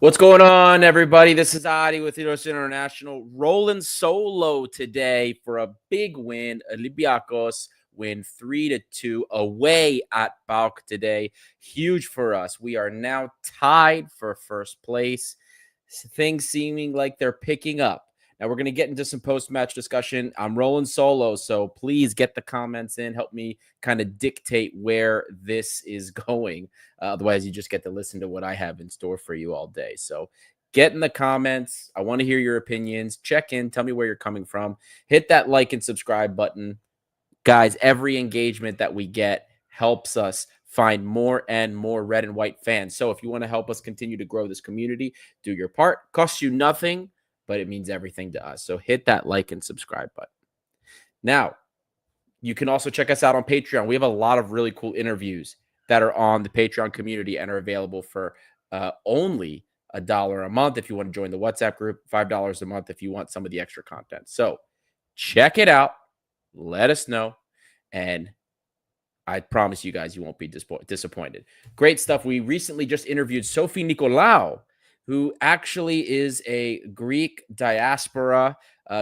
What's going on, everybody? This is Adi with Heroes International, rolling solo today for a big win. Olympiacos win 3-2 away at Paok today. Huge for us. We are now tied for first place. Things seeming like they're picking up. Now we're going to get into some post-match discussion. I'm rolling solo, so please get the comments in. Help me kind of dictate where this is going. Otherwise, you just get to listen to what I have in store for you all day. So get in the comments. I want to hear your opinions. Check in. Tell me where you're coming from. Hit that like and subscribe button. Guys, every engagement that we get helps us find more and more red and white fans. So if you want to help us continue to grow this community, do your part. Costs you nothing, but it means everything to us. So hit that like and subscribe button. Now, you can also check us out on Patreon. We have a lot of really cool interviews that are on the Patreon community and are available for only $1 a month if you want to join the WhatsApp group, $5 a month if you want some of the extra content. So check it out. Let us know. And I promise you guys, you won't be disappointed. Great stuff. We recently just interviewed Sophie Nicolaou, who actually is a Greek diaspora,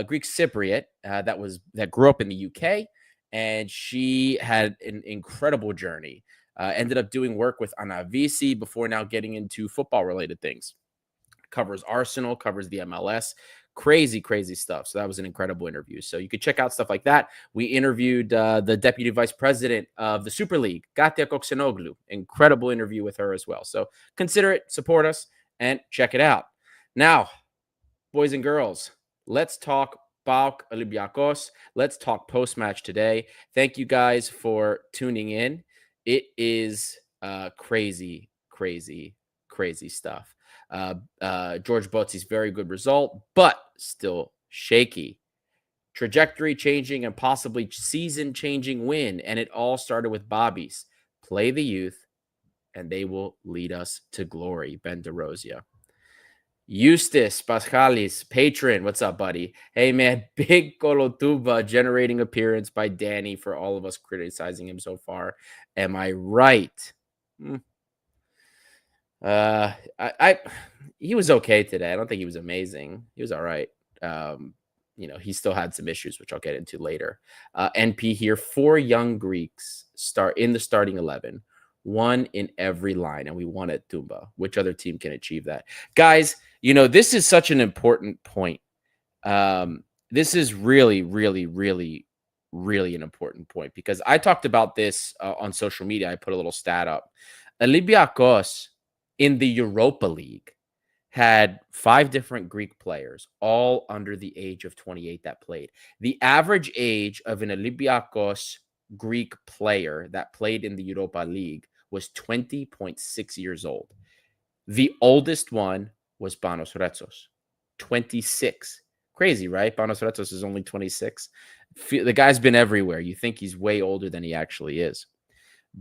Greek Cypriot that grew up in the UK, and she had an incredible journey. Ended up doing work with Anavisi before now getting into football-related things. Covers Arsenal, covers the MLS. Crazy stuff. So that was an incredible interview. So you could check out stuff like that. We interviewed the deputy vice president of the Super League, Katia Koksenoglu. Incredible interview with her as well. So consider it, support us, and check it out. Now, boys and girls, let's talk Paok Olympiacos. Let's talk post-match today. Thank you guys for tuning in. It is crazy stuff. George Botzi's very good result, but still shaky. Trajectory changing and possibly season changing win. And it all started with Bobby's. Play the youth, and they will lead us to glory. Ben DeRosia. Eustace Pascalis, patron. What's up, buddy? Hey, man. Big Toumba generating appearance by Danny for all of us criticizing him so far. Am I right? He was okay today. I don't think he was amazing. He was all right. He still had some issues, which I'll get into later. NP here, 4 young Greeks start in the starting 11, 1 in every line, and we won at Toumba. Which other team can achieve that? Guys, this is such an important point. This is really an important point because I talked about this on social media. I put a little stat up. Olympiacos in the Europa League had 5 different Greek players, all under the age of 28 that played. The average age of an Olympiacos Greek player that played in the Europa League was 20.6 years old. The oldest one was Panos Retsos, 26. Crazy, right? Panos Retsos is only 26. The guy's been everywhere. You think he's way older than he actually is.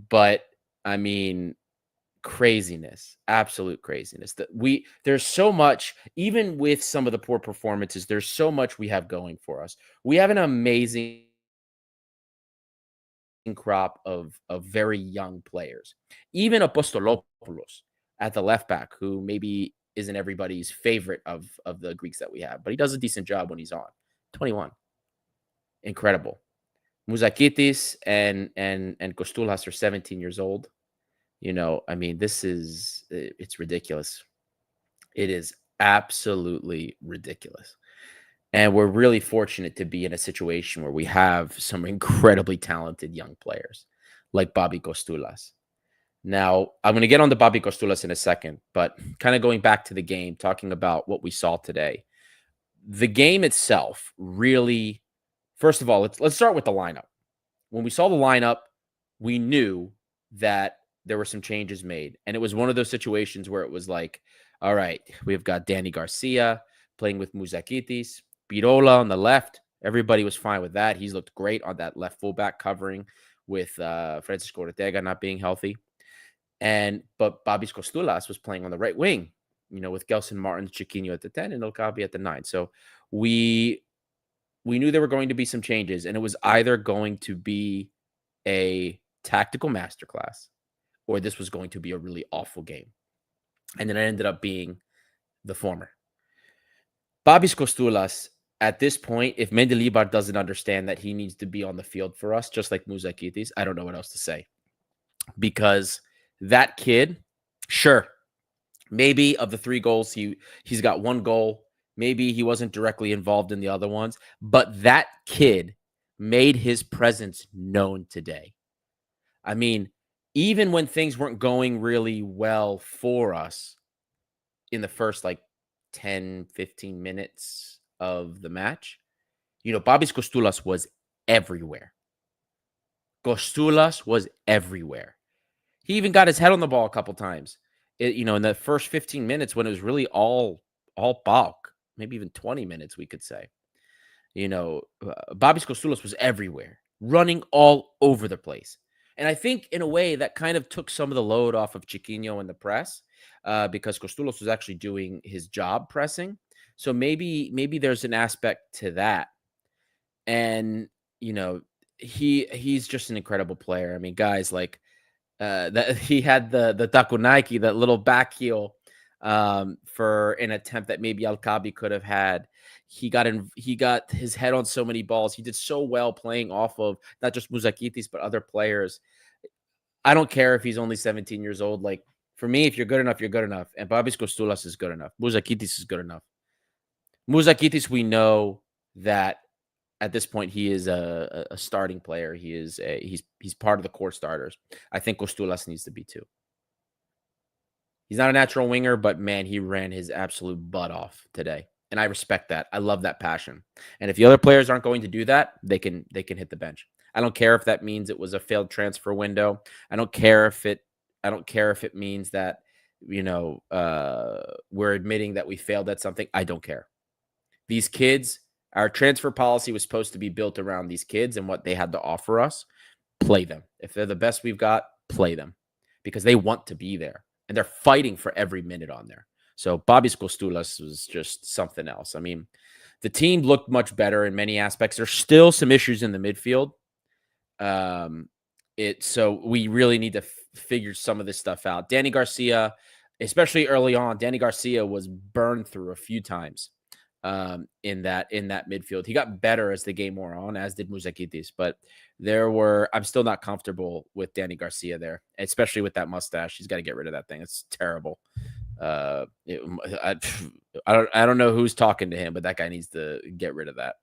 But, I mean, craziness, absolute craziness. There's so much, even with some of the poor performances, there's so much we have going for us. We have an amazing crop of very young players. Even Apostolopoulos at the left back, who maybe isn't everybody's favorite of the Greeks that we have, but he does a decent job when he's on. 21. Incredible. Mouzakitis and Kostoulas are 17 years old. I mean, it's ridiculous. It is absolutely ridiculous. And we're really fortunate to be in a situation where we have some incredibly talented young players like Bobby Kostoulas. Now, I'm going to get on to Bobby Kostoulas in a second, but kind of going back to the game, talking about what we saw today. The game itself really, first of all, let's start with the lineup. When we saw the lineup, we knew that there were some changes made. And it was one of those situations where it was like, all right, we've got Danny Garcia playing with Mouzakitis, Pirola on the left. Everybody was fine with that. He's looked great on that left fullback covering with Francisco Ortega not being healthy. But Babis Kostoulas was playing on the right wing, with Gelson Martins, Chiquinho at the 10 and Kaabi at the 9. So we knew there were going to be some changes, and it was either going to be a tactical masterclass or this was going to be a really awful game. And then it ended up being The former. Babis Kostulas, at this point, if Mendilibar doesn't understand that he needs to be on the field for us, just like Muzakitis, I don't know what else to say. Because that kid, sure, maybe of the 3 goals, he's got 1 goal. Maybe he wasn't directly involved in the other ones, but that kid made his presence known today. I mean, even when things weren't going really well for us in the first like 10, 15 minutes of the match, Babis Kostulas was everywhere. Kostulas was everywhere. He even got his head on the ball a couple times. In the first 15 minutes when it was really all Paok, maybe even 20 minutes, we could say. Babis Kostulas was everywhere, running all over the place. And I think in a way that kind of took some of the load off of Chiquinho in the press because Kostulos was actually doing his job pressing. So maybe there's an aspect to that. And, he's just an incredible player. I mean, guys, like that he had the Takunaki, that little back heel for an attempt that maybe Kaabi could have had. He got his head on so many balls. He did so well playing off of not just Muzakitis, but other players. I don't care if he's only 17 years old. Like, for me, if you're good enough, you're good enough. And Babis Kostulas is good enough. Muzakitis is good enough. Muzakitis, we know that at this point he is a starting player. He's part of the core starters. I think Kostulas needs to be too. He's not a natural winger, but man, he ran his absolute butt off today. And I respect that. I love that passion. And if the other players aren't going to do that, they can hit the bench. I don't care if that means it was a failed transfer window. I don't care if it means that, we're admitting that we failed at something. I don't care. These kids, our transfer policy was supposed to be built around these kids and what they had to offer us. Play them. If they're the best we've got, play them because they want to be there and they're fighting for every minute on there. So Babis Kostulas was just something else. I mean, the team looked much better in many aspects. There's still some issues in the midfield. So we really need to figure some of this stuff out. Danny Garcia, especially early on, Danny Garcia was burned through a few times in that midfield. He got better as the game wore on, as did Muzakitis, but I'm still not comfortable with Danny Garcia there, especially with that mustache. He's got to get rid of that thing. It's terrible. I don't know who's talking to him, but that guy needs to get rid of that.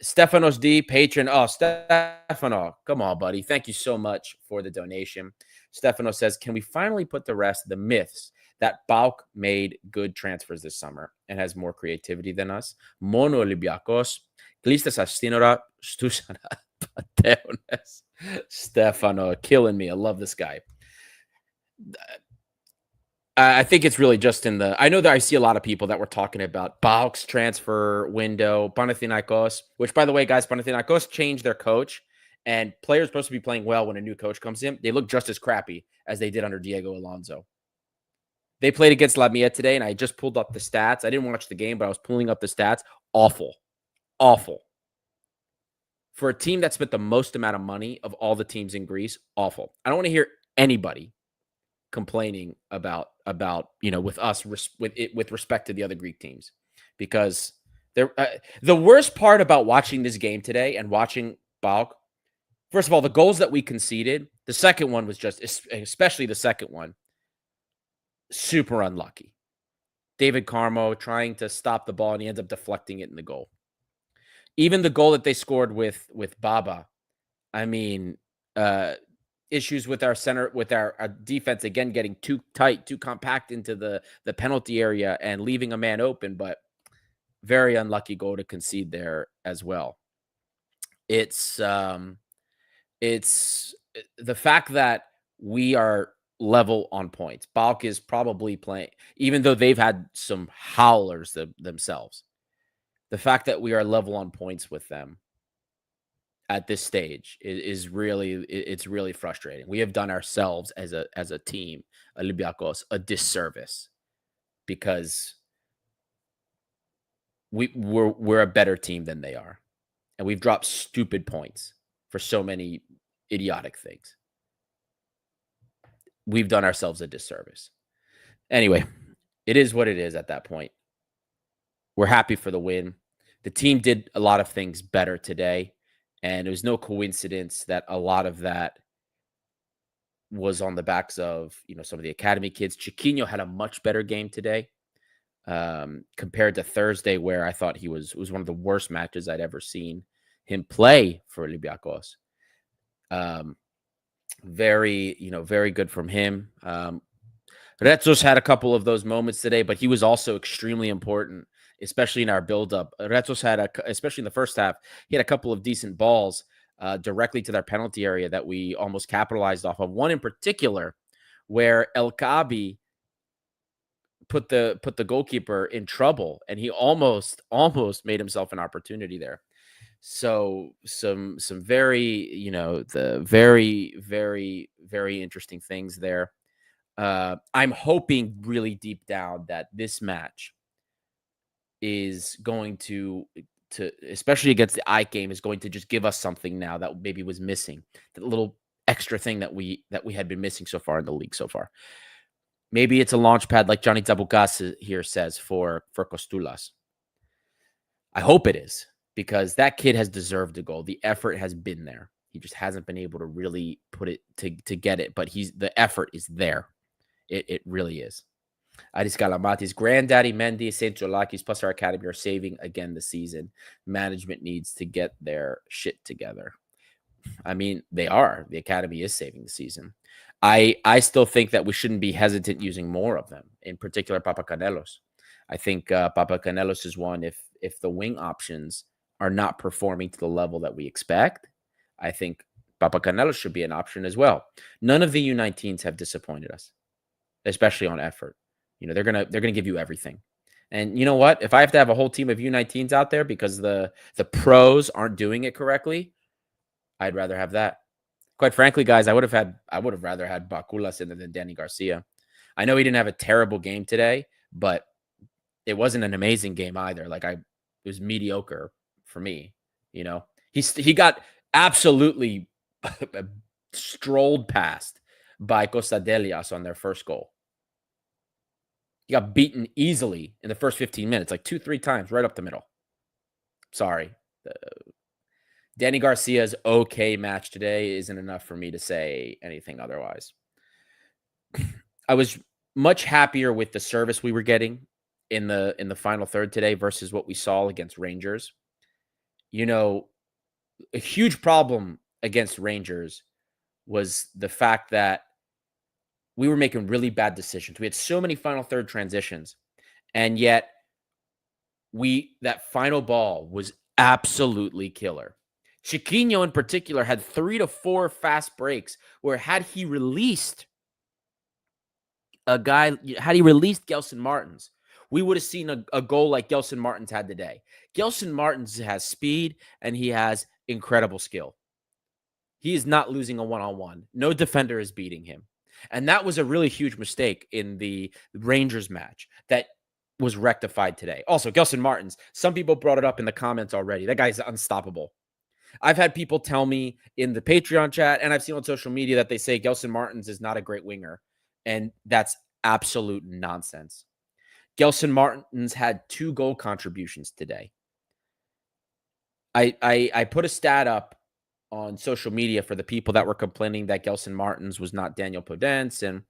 Stefanos D, patron. Oh, Stefano, come on, buddy. Thank you so much for the donation. Stefano says, can we finally put the rest of the myths that Paok made good transfers this summer and has more creativity than us? Mono Olympiacos, Klistas Astinora, Stusana Pateones. Stefano, killing me. I love this guy. I think it's really just I know that I see a lot of people that were talking about Paok's transfer window, Panathinaikos, which, by the way, guys, Panathinaikos changed their coach, and players are supposed to be playing well when a new coach comes in. They look just as crappy as they did under Diego Alonso. They played against Lamia today, and I just pulled up the stats. I didn't watch the game, but I was pulling up the stats. Awful. Awful. For a team that spent the most amount of money of all the teams in Greece, awful. I don't want to hear anybody complaining about with us with respect to the other Greek teams, because the worst part about watching this game today and watching Paok, first of all, the goals that we conceded, the second one was just, especially the second one, super unlucky. David Carmo trying to stop the ball and he ends up deflecting it in the goal. Even the goal that they scored with Baba, I mean, issues with our center, with our defense, again, getting too tight, too compact into the penalty area and leaving a man open, but very unlucky goal to concede there as well. It's the fact that we are level on points. Paok is probably playing, even though they've had some howlers themselves. The fact that we are level on points with them at this stage is really frustrating. We have done ourselves as a team, Olympiacos, a disservice because we're a better team than they are, and we've dropped stupid points for so many idiotic things. We've done ourselves a disservice. Anyway, it is what it is at that point. We're happy for the win. The team did a lot of things better today, and it was no coincidence that a lot of that was on the backs of, some of the academy kids. Chiquinho had a much better game today, compared to Thursday, where I thought it was one of the worst matches I'd ever seen him play for Olympiacos. Very good from him. Retsos had a couple of those moments today, but he was also extremely important, especially in our buildup. Retsos especially in the first half, he had a couple of decent balls directly to their penalty area that we almost capitalized off of. One in particular, where Kaabi put the goalkeeper in trouble, and he almost made himself an opportunity there. So some very, the very, very, very interesting things there. I'm hoping really deep down that this match is going to especially against the Ike game, is going to just give us something now that maybe was missing. That little extra thing that we had been missing so far in the league so far. Maybe it's a launch pad, like Johnny Zabukas here says, for Costulas. I hope it is, because that kid has deserved a goal. The effort has been there. He just hasn't been able to really put it to get it, but the effort is there. It really is. Aris Calamatis, Granddaddy Mendy, St. Jolakis, plus our academy are saving again this season. Management needs to get their shit together. I mean, they are. The academy is saving the season. I still think that we shouldn't be hesitant using more of them, in particular Papacanelos. I think Papacanelos is one. If the wing options are not performing to the level that we expect, I think Papacanelos should be an option as well. None of the U19s have disappointed us, especially on effort. They're gonna give you everything. And you know what? If I have to have a whole team of U19s out there because the pros aren't doing it correctly, I'd rather have that. Quite frankly, guys, I would have rather had Baculas in than Danny Garcia. I know he didn't have a terrible game today, but it wasn't an amazing game either. It was mediocre for me. He got absolutely strolled past by Costadelias on their first goal. He got beaten easily in the first 15 minutes, like 2-3 times right up the middle. Sorry. Danny Garcia's okay match today isn't enough for me to say anything otherwise. I was much happier with the service we were getting in the final third today versus what we saw against Rangers. A huge problem against Rangers was the fact that we were making really bad decisions. We had so many final third transitions, and yet that final ball was absolutely killer. Chiquinho in particular had 3 to 4 fast breaks where had he released Gelson Martins, we would have seen a goal like Gelson Martins had today. Gelson Martins has speed and he has incredible skill. He is not losing a one-on-one. No defender is beating him. And that was a really huge mistake in the Rangers match that was rectified today. Also, Gelson Martins, some people brought it up in the comments already. That guy's unstoppable. I've had people tell me in the Patreon chat, and I've seen on social media that they say Gelson Martins is not a great winger. And that's absolute nonsense. Gelson Martins had 2 goal contributions today. I put a stat up on social media for the people that were complaining that Gelson Martins was not Daniel Podence, and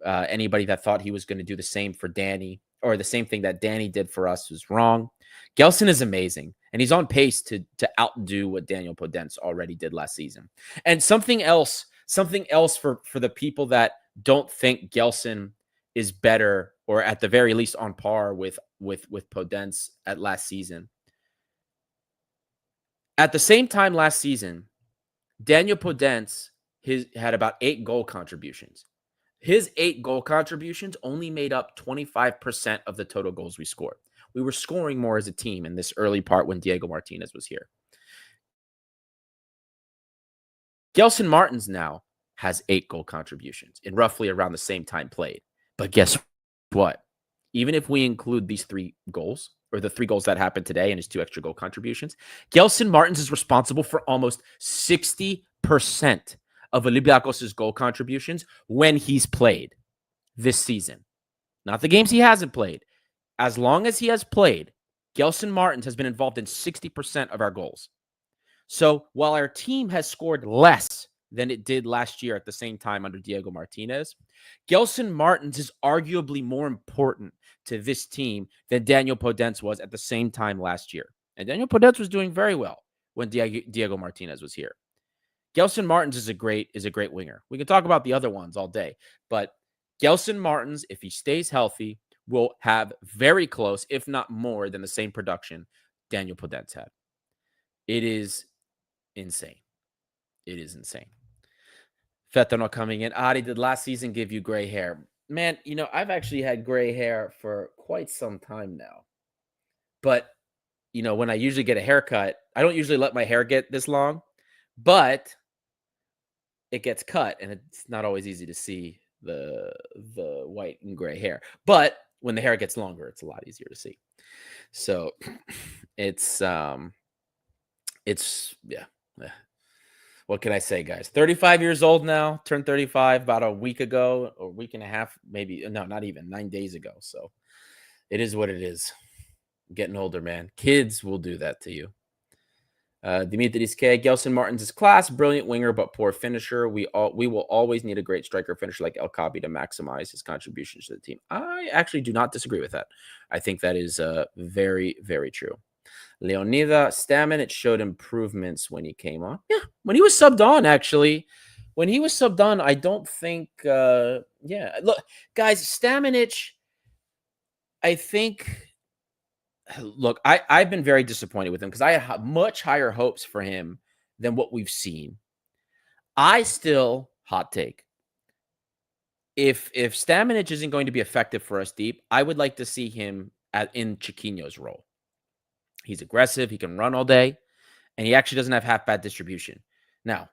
anybody that thought he was going to do the same for Danny, or the same thing that Danny did for us, was wrong. Gelson is amazing, and he's on pace to outdo what Daniel Podence already did last season. And something else for the people that don't think Gelson is better, or at the very least on par with Podence at last season. At the same time last season, Daniel Podence had about 8 goal contributions. His 8 goal contributions only made up 25% of the total goals we scored. We were scoring more as a team in this early part when Diego Martinez was here. Gelson Martins now has 8 goal contributions in roughly around the same time played. But guess what? Even if we include these 3 goals, or the 3 goals that happened today and his 2 extra goal contributions, Gelson Martins is responsible for almost 60% of Olympiacos' goal contributions when he's played this season. not the games he hasn't played. As long as he has played, Gelson Martins has been involved in 60% of our goals. So while our team has scored less than it did last year at the same time under Diego Martinez, Gelson Martins is arguably more important to this team than Daniel Podence was at the same time last year. And Daniel Podence was doing very well when Diego Martinez was here. Gelson Martins is a great winger. We can talk about the other ones all day, but Gelson Martins, if he stays healthy, will have very close, if not more, than the same production Daniel Podence had. It is insane. It is insane. Fetano coming in. Adi, did last season give you gray hair? Man, I've actually had gray hair for quite some time now. But, when I usually get a haircut, I don't usually let my hair get this long, but it gets cut, and it's not always easy to see the white and gray hair. But when the hair gets longer, it's a lot easier to see. So it's yeah. What can I say, guys? 35 years old now, turned 35 about a week ago, or a week and a half, maybe. No, not even 9 days ago. So it is what it is. I'm getting older, man. Kids will do that to you. Dimitris K. Gelson Martins is class, brilliant winger, but poor finisher. We will always need a great striker finisher like Kaabi to maximize his contributions to the team. I actually do not disagree with that. I think that is very, very true. Leonida Stammen, it showed improvements when he came on. Yeah, when he was subbed on, actually. When he was subbed on, I don't think Look, guys, Stamenic, I think. Look, I've been very disappointed with him because I had much higher hopes for him than what we've seen. I still, hot take, if Stamenic isn't going to be effective for us deep, I would like to see him in Chiquinho's role. He's aggressive. He can run all day, and he actually doesn't have half bad distribution. Now,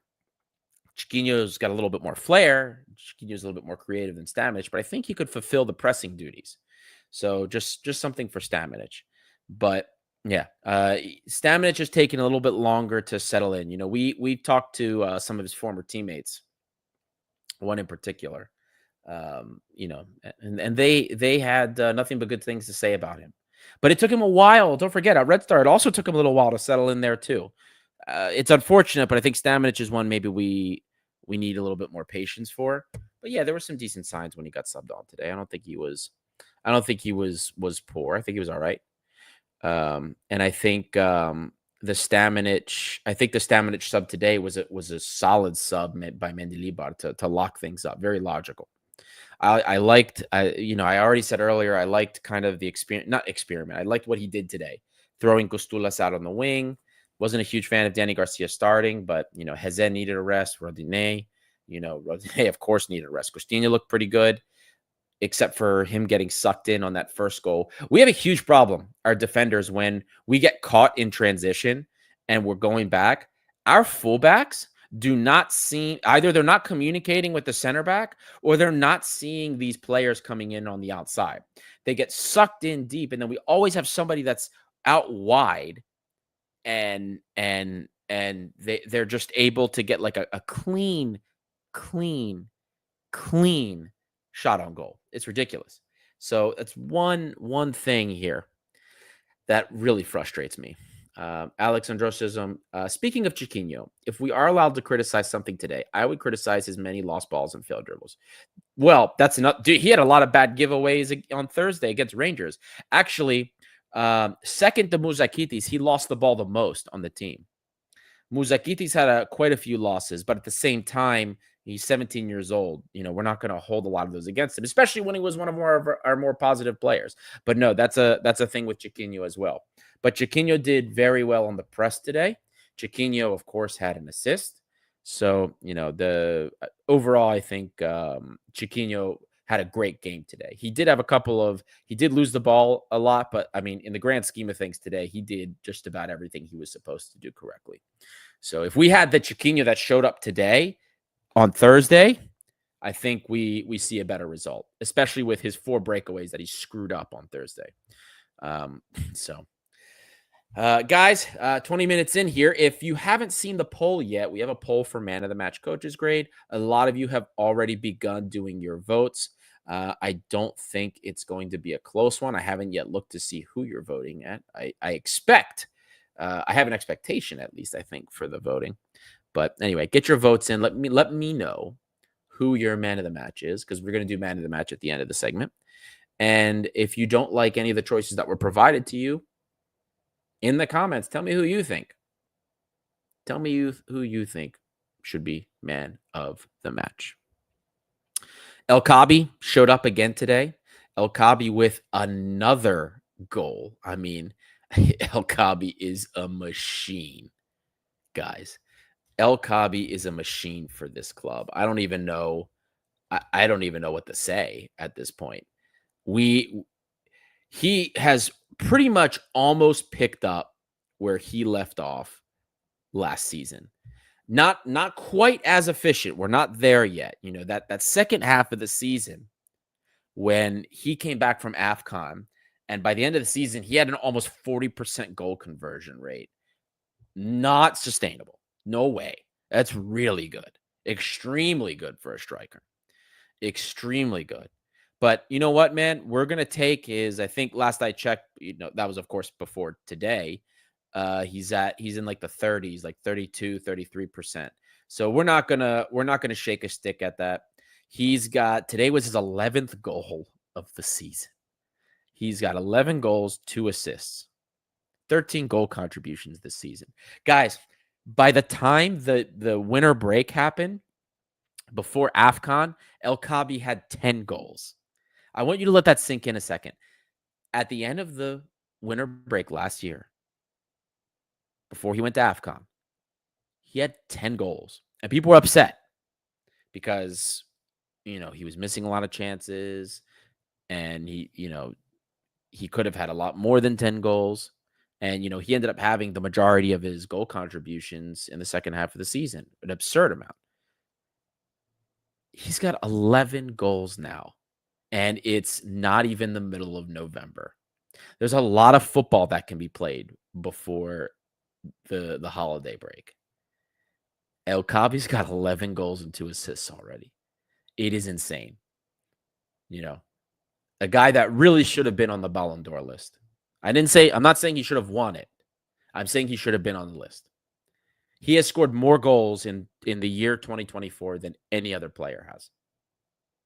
Chiquinho's got a little bit more flair. Chiquinho's a little bit more creative than Stamenic, but I think he could fulfill the pressing duties. So just something for Stamenic. But yeah, Stamenic has taken a little bit longer to settle in. We talked to some of his former teammates, one in particular, and they had nothing but good things to say about him. But it took him a while. Don't forget, at Red Star, it also took him a little while to settle in there too. It's unfortunate, but I think Stamenic is one maybe we need a little bit more patience for. But yeah, there were some decent signs when he got subbed on today. I don't think he was poor. I think he was all right. And I think the Stamenic sub today was a solid sub by Mendilibar to lock things up. Very logical. I already said earlier, I liked kind of the experiment. I liked what he did today, throwing Costulas out on the wing. Wasn't a huge fan of Danny Garcia starting, but Heze needed a rest. Rodinei, of course needed a rest. Coutinho looked pretty good, except for him getting sucked in on that first goal. We have a huge problem, our defenders, when we get caught in transition and we're going back. Our fullbacks do not seem, either they're not communicating with the center back or they're not seeing these players coming in on the outside. They get sucked in deep, and then we always have somebody that's out wide, and they're just able to get like a clean shot on goal. It's ridiculous. So that's one thing here that really frustrates me. Alex Androsism, speaking of Chiquinho, if we are allowed to criticize something today, I would criticize his many lost balls and failed dribbles. Well, that's enough. Dude, he had a lot of bad giveaways on Thursday against Rangers. Actually, second to Muzakitis, he lost the ball the most on the team. Muzakitis had quite a few losses, but at the same time, he's 17 years old. We're not going to hold a lot of those against him, especially when he was one of our more positive players. But no, that's a thing with Chiquinho as well. But Chiquinho did very well on the press today. Chiquinho, of course, had an assist. So, the overall, I think Chiquinho had a great game today. He did lose the ball a lot, but I mean, in the grand scheme of things today, he did just about everything he was supposed to do correctly. So if we had the Chiquinho that showed up today on Thursday, I think we see a better result, especially with his 4 breakaways that he screwed up on Thursday. Guys, 20 minutes in here. If you haven't seen the poll yet, we have a poll for Man of the Match Coaches grade. A lot of you have already begun doing your votes. I don't think it's going to be a close one. I haven't yet looked to see who you're voting at. I expect, I have an expectation at least, I think, for the voting. But anyway, get your votes in. Let me know who your man of the match is, because we're going to do man of the match at the end of the segment. And if you don't like any of the choices that were provided to you, in the comments, tell me who you think. Tell me who you think should be man of the match. El Kaabi showed up again today. El Kaabi with another goal. I mean, El Kaabi is a machine, guys. El Kaabi is a machine for this club. I don't even know. I don't even know what to say at this point. He has pretty much almost picked up where he left off last season. Not quite as efficient. We're not there yet. You know, that second half of the season when he came back from AFCON, and by the end of the season, he had an almost 40% goal conversion rate. Not sustainable. No way. That's really good. Extremely good for a striker. Extremely good. But you know what, man? We're going to take his, I think last I checked, you know, that was of course before today. He's in like the 30s, like 32, 33%. So we're not going to shake a stick at that. Today was his 11th goal of the season. He's got 11 goals, 2 assists, 13 goal contributions this season. Guys, by the time the winter break happened, before AFCON, El Kaabi had 10 goals. I want you to let that sink in a second. At the end of the winter break last year, before he went to AFCON, he had 10 goals. And people were upset because, you know, he was missing a lot of chances, and he could have had a lot more than 10 goals. And, you know, he ended up having the majority of his goal contributions in the second half of the season, an absurd amount. He's got 11 goals now, and it's not even the middle of November. There's a lot of football that can be played before the holiday break. El Kaabi's got 11 goals and 2 assists already. It is insane. You know, a guy that really should have been on the Ballon d'Or list. I'm not saying he should have won it. I'm saying he should have been on the list. He has scored more goals in the year 2024 than any other player has.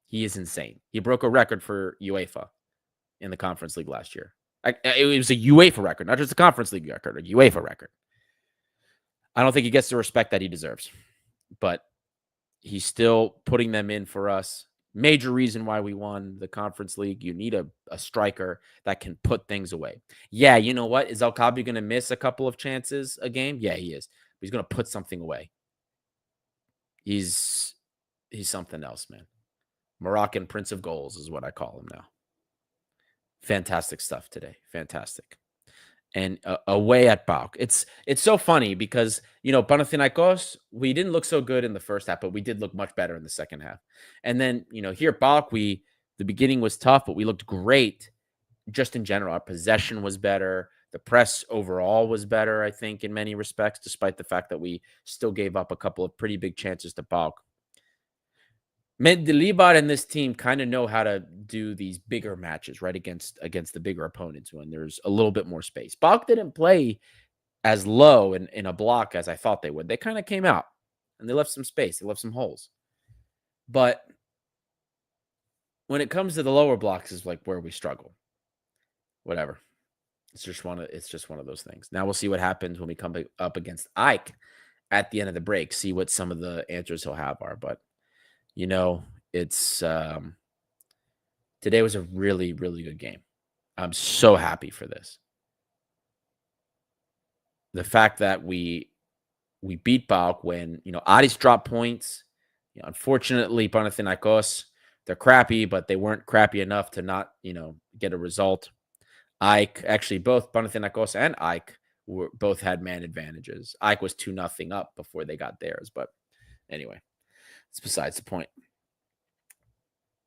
He is insane. He broke a record for UEFA in the Conference League last year. It was a UEFA record, not just a Conference League record, a UEFA record. I don't think he gets the respect that he deserves, but he's still putting them in for us. Major reason why we won the Conference League. You need a striker that can put things away. Yeah, you know what? Is El Kaabi going to miss a couple of chances a game? Yeah, he is. He's going to put something away. He's something else, man. Moroccan Prince of Goals is what I call him now. Fantastic stuff today. Fantastic. And away at Paok. It's so funny because, you know, Panathinaikos, we didn't look so good in the first half, but we did look much better in the second half. And then, you know, here at Paok, the beginning was tough, but we looked great just in general. Our possession was better. The press overall was better, I think, in many respects, despite the fact that we still gave up a couple of pretty big chances to Paok. Mendilibar and this team kind of know how to do these bigger matches, right, against the bigger opponents when there's a little bit more space. Paok didn't play as low in a block as I thought they would. They kind of came out, and they left some space. They left some holes. But when it comes to the lower blocks is like where we struggle. Whatever. It's just one of those things. Now we'll see what happens when we come up against Ike at the end of the break. See what some of the answers he'll have are. But, you know, it's today was a really, really good game. I'm so happy for this. The fact that we beat Paok when, you know, Aris dropped points. You know, unfortunately, Panathinaikos, they're crappy, but they weren't crappy enough to not, you know, get a result. Ike, actually, both Panathinaikos and Ike both had man advantages. Ike was 2-0 up before they got theirs. But anyway, it's besides the point.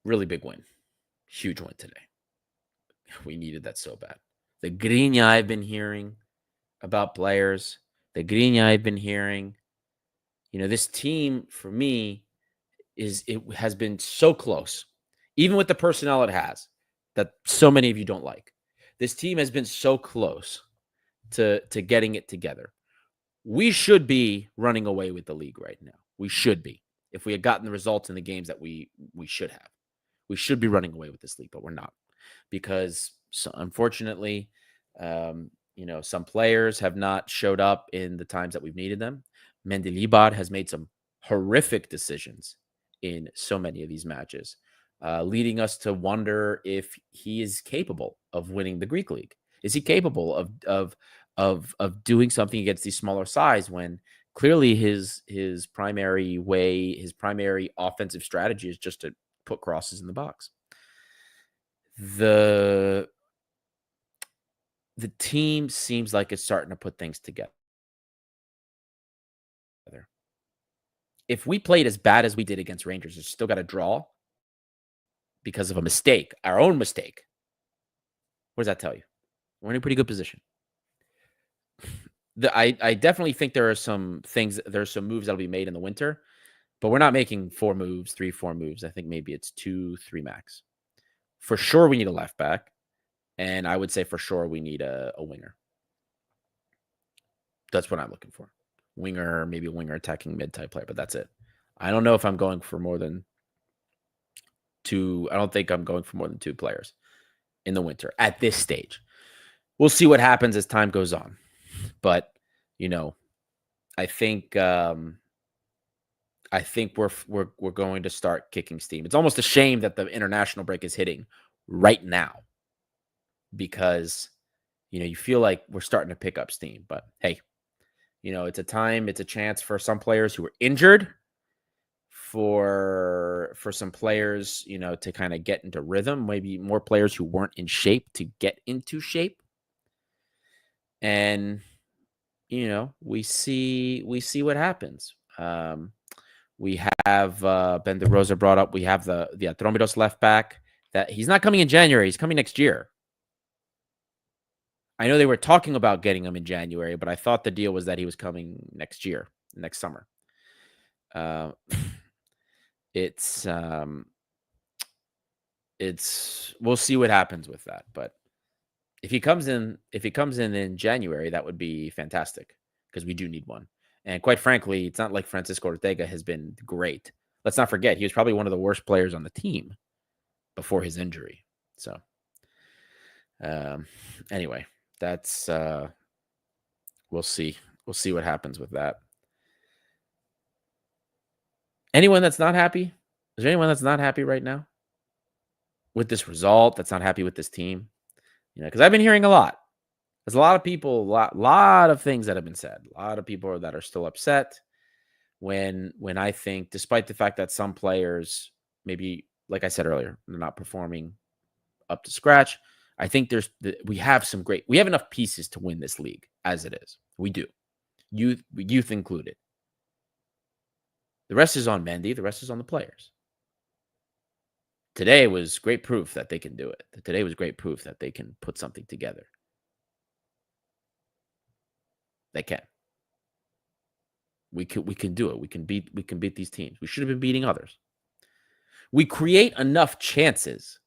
Really big win. Huge win today. We needed that so bad. The Grinya I've been hearing about players, the Grinya I've been hearing, you know, this team for me it has been so close even with the personnel it has, that so many of you don't like. This team has been so close to getting it together. We should be running away with the league right now. We should be. If we had gotten the results in the games that we should have. We should be running away with this league, but we're not. Because unfortunately, some players have not showed up in the times that we've needed them. Mendilibar has made some horrific decisions in so many of these matches, leading us to wonder if he is capable of winning the Greek league. Is he capable of doing something against these smaller sides when clearly his primary offensive strategy is just to put crosses in the box? The team seems like it's starting to put things together. If we played as bad as we did against Rangers, it's still got a draw because of a mistake, our own mistake. What does that tell you? We're in a pretty good position. I definitely think there are some moves that'll be made in the winter, but we're not making 4 moves, 3-4 moves. I think maybe it's 2-3 max. For sure, we need a left back, and I would say for sure we need a winger. That's what I'm looking for. Winger, maybe a winger attacking mid-type player, but that's it. I don't know if I'm going for more than 2. I don't think I'm going for more than 2 players in the winter at this stage. We'll see what happens as time goes on. But, I think we're going to start kicking steam. It's almost a shame that the international break is hitting right now because, you feel like we're starting to pick up steam. But hey, it's a chance for some players who are injured, for some players, to kind of get into rhythm, maybe more players who weren't in shape to get into shape. And, we see what happens. We have Ben De Rosa brought up. We have the Atromidos left back that he's not coming in January. He's coming next year. I know they were talking about getting him in January, but I thought the deal was that he was coming next year, next summer. We'll see what happens with that. But if he comes in January, that would be fantastic because we do need one. And quite frankly, it's not like Francisco Ortega has been great. Let's not forget, he was probably one of the worst players on the team before his injury. So, anyway, that's we'll see. We'll see what happens with that. Anyone that's not happy? Is there anyone that's not happy right now with this result? That's not happy with this team? Because I've been hearing a lot. There's a lot of people, a lot of things that have been said. A lot of people that are still upset when I think, despite the fact that some players, maybe, like I said earlier, they're not performing up to scratch. I think we have enough pieces to win this league as it is. We do. Youth included. The rest is on Mendy. The rest is on the players. Today was great proof that they can do it. Today was great proof that they can put something together. They can. We can do it. We can beat these teams. We should have been beating others. We create enough chances,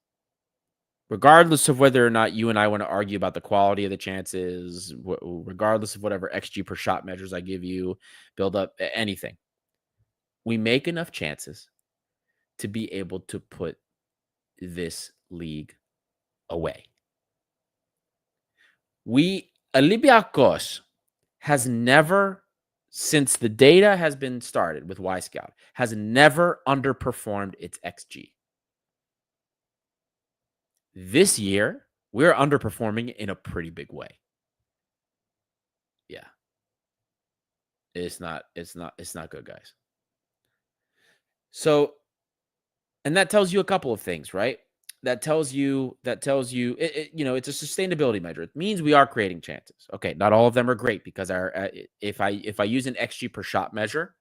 regardless of whether or not you and I want to argue about the quality of the chances, regardless of whatever XG per shot measures I give you, build up anything. We make enough chances to be able to put this league away. Olympiacos has never, since the data has been started with Scout, has never underperformed its XG. This year, we're underperforming in a pretty big way. Yeah. It's not good, guys. So, and that tells you a couple of things, right? That tells you it's a sustainability measure. It means we are creating chances. Okay, not all of them are great because if I use an XG per shot measure,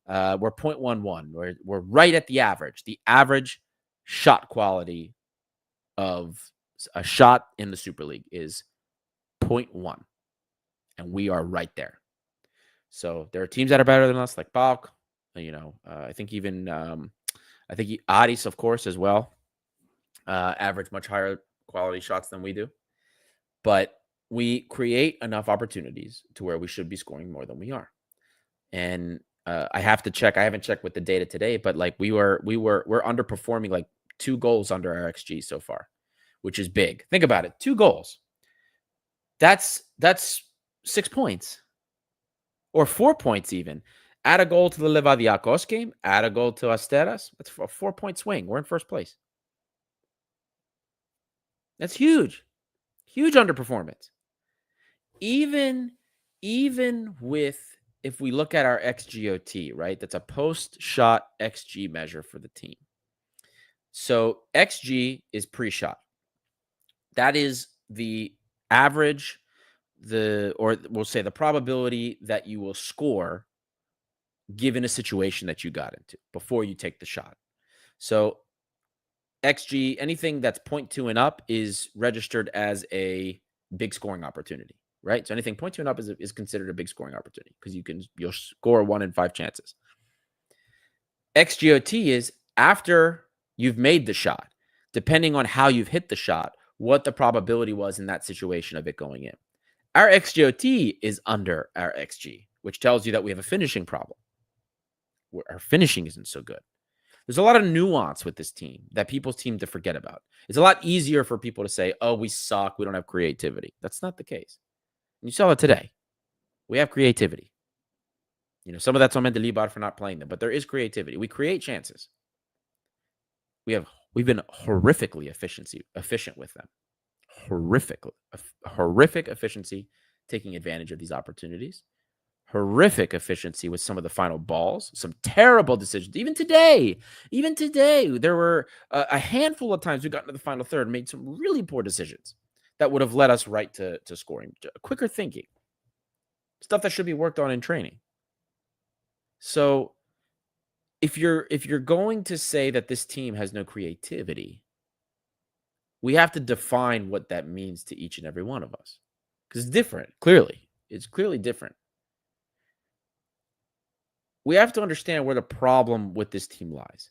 we're 0.11. We're right at the average. The average shot quality of a shot in the Super League is 0.1, and we are right there. So there are teams that are better than us, like Paok. I think even Aris, of course, as well. average much higher quality shots than we do. But we create enough opportunities to where we should be scoring more than we are. And I have to check. I haven't checked with the data today, but like we're underperforming like 2 goals under our XG so far, which is big. Think about it. 2 goals. That's 6 points or 4 points even. Add a goal to the Olympiacos game, add a goal to Asteras. That's a 4-point swing. We're in first place. That's huge. Huge underperformance. Even with, if we look at our XGOT, right? That's a post-shot XG measure for the team. So XG is pre-shot. That is the average, or we'll say the probability that you will score given a situation that you got into before you take the shot. So XG, anything that's 0.2 and up is registered as a big scoring opportunity, right? So anything 0.2 and up is considered a big scoring opportunity because you'll score 1 in 5 chances. XGOT is after you've made the shot, depending on how you've hit the shot, what the probability was in that situation of it going in. Our XGOT is under our XG, which tells you that we have a finishing problem. Our finishing isn't so good. There's a lot of nuance with this team that people seem to forget about. It's a lot easier for people to say, oh, we suck, we don't have creativity. That's not the case. And you saw it today. We have creativity. Some of that's on Mendilibar for not playing them, but there is creativity. We create chances. We've been horrifically efficient with them. Horrific efficiency taking advantage of these opportunities. Horrific efficiency with some of the final balls, some terrible decisions. Even today, there were a handful of times we got into the final third and made some really poor decisions that would have led us right to scoring. Quicker thinking, stuff that should be worked on in training. So if you're going to say that this team has no creativity, we have to define what that means to each and every one of us, because it's different. It's clearly different. We have to understand where the problem with this team lies.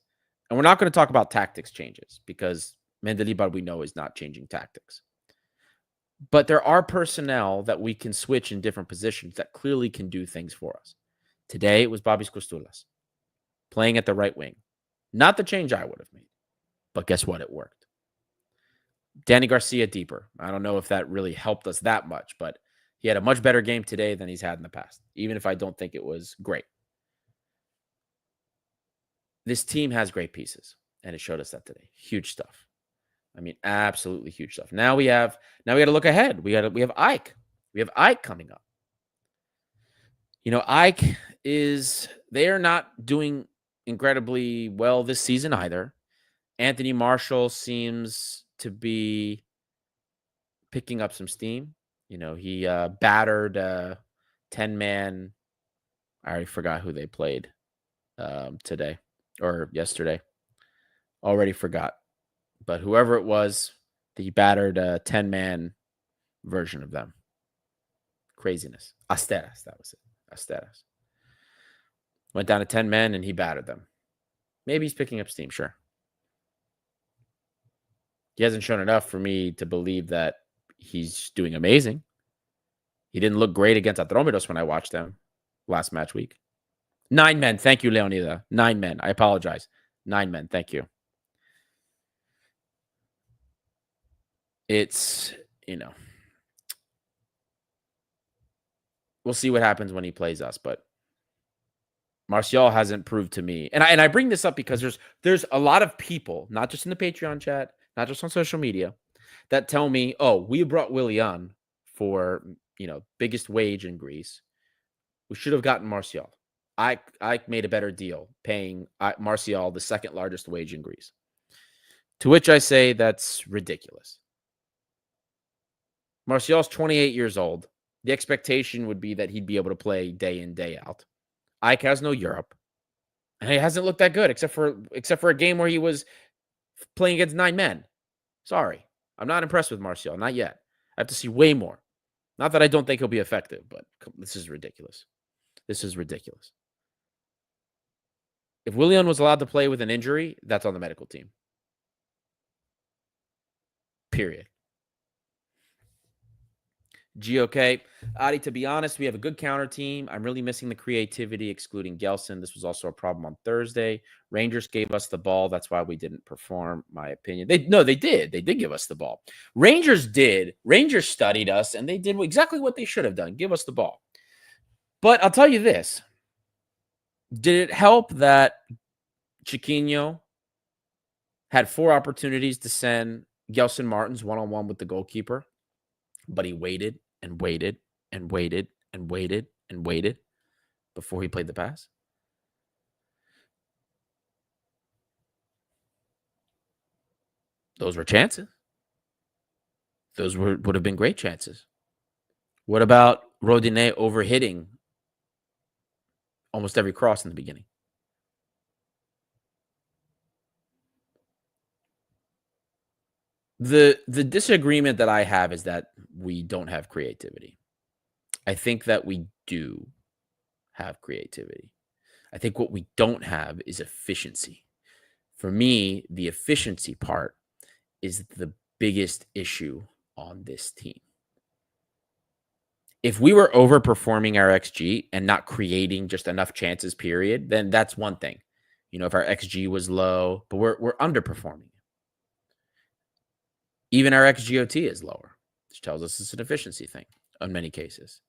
And we're not going to talk about tactics changes because Mendilibar, we know, is not changing tactics. But there are personnel that we can switch in different positions that clearly can do things for us. Today, it was Babis Kostulas playing at the right wing. Not the change I would have made. But guess what? It worked. Danny Garcia deeper. I don't know if that really helped us that much, but he had a much better game today than he's had in the past, even if I don't think it was great. This team has great pieces, and it showed us that today. Huge stuff. I mean, absolutely huge stuff. Now we got to look ahead. We have Ike. We have Ike coming up. Ike they're not doing incredibly well this season either. Anthony Marshall seems to be picking up some steam. He battered 10-man. I already forgot who they played today or yesterday. Already forgot. But whoever it was, he battered a 10-man version of them. Craziness. Asteras, that was it. Asteras. Went down to 10 men and he battered them. Maybe he's picking up steam, sure. He hasn't shown enough for me to believe that he's doing amazing. He didn't look great against Atromitos when I watched them last match week. 9 men. Thank you, Leonida. 9 men. I apologize. 9 men. Thank you. It's, we'll see what happens when he plays us, but Martial hasn't proved to me. And I bring this up because there's a lot of people, not just in the Patreon chat, not just on social media, that tell me, oh, we brought Willian for, biggest wage in Greece. We should have gotten Martial. I made a better deal paying Martial the second largest wage in Greece. To which I say that's ridiculous. Martial's 28 years old. The expectation would be that he'd be able to play day in, day out. Ike has no Europe. And he hasn't looked that good except for a game where he was playing against 9 men. Sorry. I'm not impressed with Martial. Not yet. I have to see way more. Not that I don't think he'll be effective, but this is ridiculous. This is ridiculous. If Willian was allowed to play with an injury, that's on the medical team. period. GOK. Adi, to be honest, we have a good counter team. I'm really missing the creativity, excluding Gelson. This was also a problem on Thursday. Rangers gave us the ball. That's why we didn't perform, my opinion. They did. They did give us the ball. Rangers did. Rangers studied us, and they did exactly what they should have done. Give us the ball. But I'll tell you this. Did it help that Chiquinho had 4 opportunities to send Gelson Martins one-on-one with the goalkeeper, but he waited and waited and waited and waited and waited before he played the pass? Those were chances. Those would have been great chances. What about Rodinei overhitting almost every cross in the beginning? The disagreement that I have is that we don't have creativity. I think that we do have creativity. I think what we don't have is efficiency. For me, the efficiency part is the biggest issue on this team. If we were overperforming our XG and not creating just enough chances, period, then that's one thing. If our XG was low, but we're underperforming. Even our XGOT is lower, which tells us it's an efficiency thing in many cases.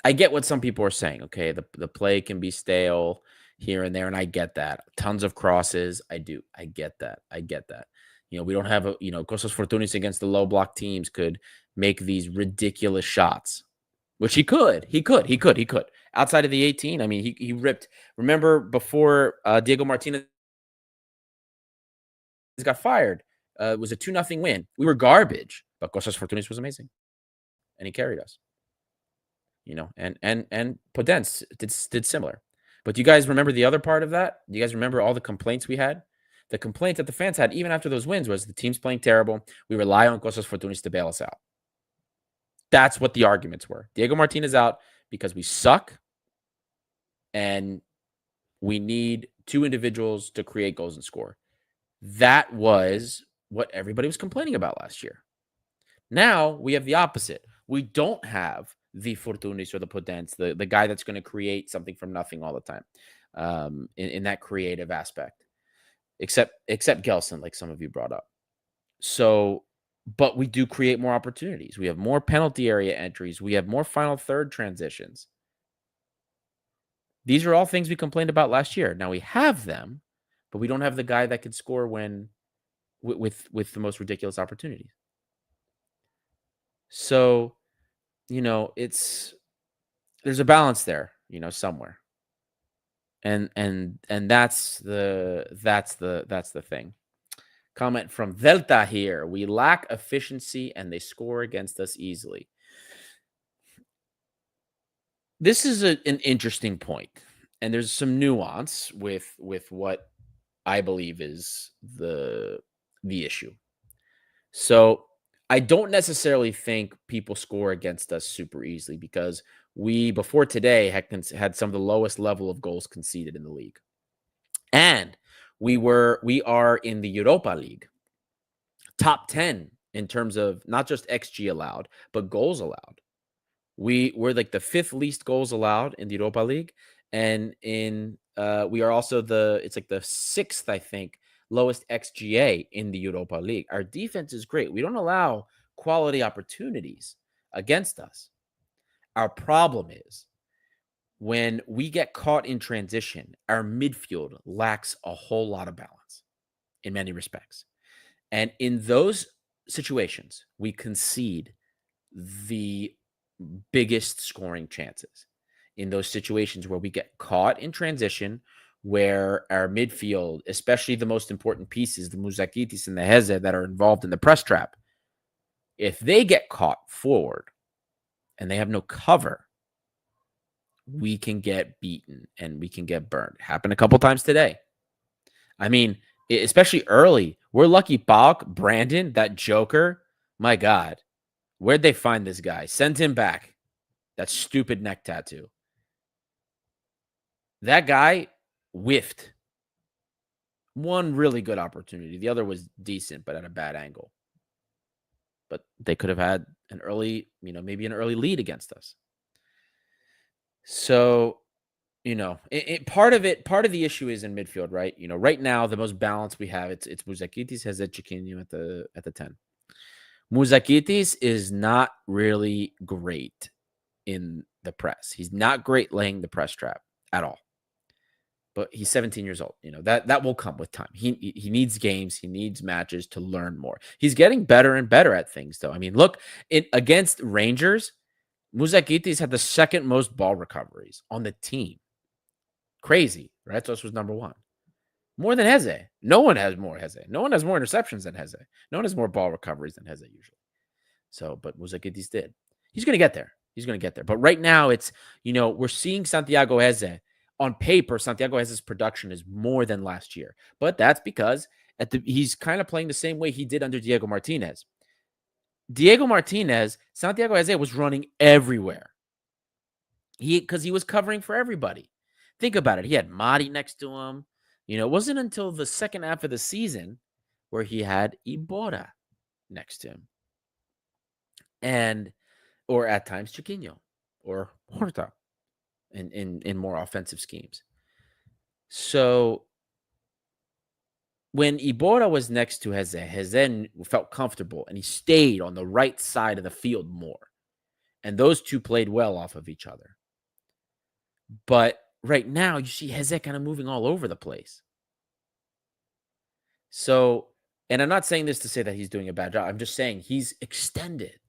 I get what some people are saying. Okay, the play can be stale here and there, and I get that. Tons of crosses. I do. I get that. We don't have Kostas Fortounis against the low block teams could make these ridiculous shots, which he could. Outside of the 18, I mean, he ripped. Remember before Diego Martinez got fired, it was a 2-0 win. We were garbage, but Kostas Fortounis was amazing, and he carried us. And Podence did similar. But do you guys remember the other part of that? Do you guys remember all the complaints we had? The complaint that the fans had, even after those wins, was the team's playing terrible. We rely on Kostas Fortounis to bail us out. That's what the arguments were. Diego Martinez out because we suck, and we need 2 individuals to create goals and score. That was what everybody was complaining about last year. Now we have the opposite. We don't have the Fortounis or the Podence, the guy that's going to create something from nothing all the time in that creative aspect, except Gelson, like some of you brought up. So, but we do create more opportunities. We have more penalty area entries. We have more final third transitions. These are all things we complained about last year. Now we have them, but we don't have the guy that can score when with the most ridiculous opportunities. So, there's a balance there, somewhere. And that's the thing. Comment from Delta here. We lack efficiency and they score against us easily. This is an interesting point, and there's some nuance with what I believe is the issue. So I don't necessarily think people score against us super easily because we, before today, had some of the lowest level of goals conceded in the league. And we are in the Europa League, top 10 in terms of not just XG allowed, but goals allowed. We're like the 5th least goals allowed in the Europa League. And we are also it's like the 6th, I think, lowest XGA in the Europa League. Our defense is great. We don't allow quality opportunities against us. Our problem is when we get caught in transition, our midfield lacks a whole lot of balance in many respects. And in those situations, we concede the biggest scoring chances. In those situations where we get caught in transition, where our midfield, especially the most important pieces, the Muzakitis and the Heze that are involved in the press trap, if they get caught forward and they have no cover, we can get beaten and we can get burned. Happened a couple times today. I mean, especially early. We're lucky Paok, Brandon, that joker, my God, where'd they find this guy? Send him back. That stupid neck tattoo. That guy whiffed One really good opportunity. The other was decent, but at a bad angle. But they could have had an early, maybe an early lead against us. So, part of the issue is in midfield, right? Right now the most balanced we have, it's Muzakitis has a Chiquinho at the 10. Muzakitis is not really great in the press. He's not great laying the press trap at all. But he's 17 years old. That will come with time. He needs games. He needs matches to learn more. He's getting better and better at things, though. I mean, look, against Rangers, Muzakitis had the second most ball recoveries on the team. Crazy, right? So this was number one. More than Heze. No one has more Heze. No one has more interceptions than Heze. No one has more ball recoveries than Heze usually. So, but Muzakitis did. He's going to get there. But right now, it's, we're seeing Santiago Heze. On paper, Santiago Heze's production is more than last year. But that's because he's kind of playing the same way he did under Diego Martinez. Santiago Heze was running everywhere. Because he was covering for everybody. Think about it. He had Mari next to him. It wasn't until the second half of the season where he had Iborra next to him. Or at times Chiquinho or Horta in more offensive schemes. So when Iborra was next to Heze felt comfortable and he stayed on the right side of the field more. And those two played well off of each other. But right now, you see Heze kind of moving all over the place. So, and I'm not saying this to say that he's doing a bad job. I'm just saying he's extended.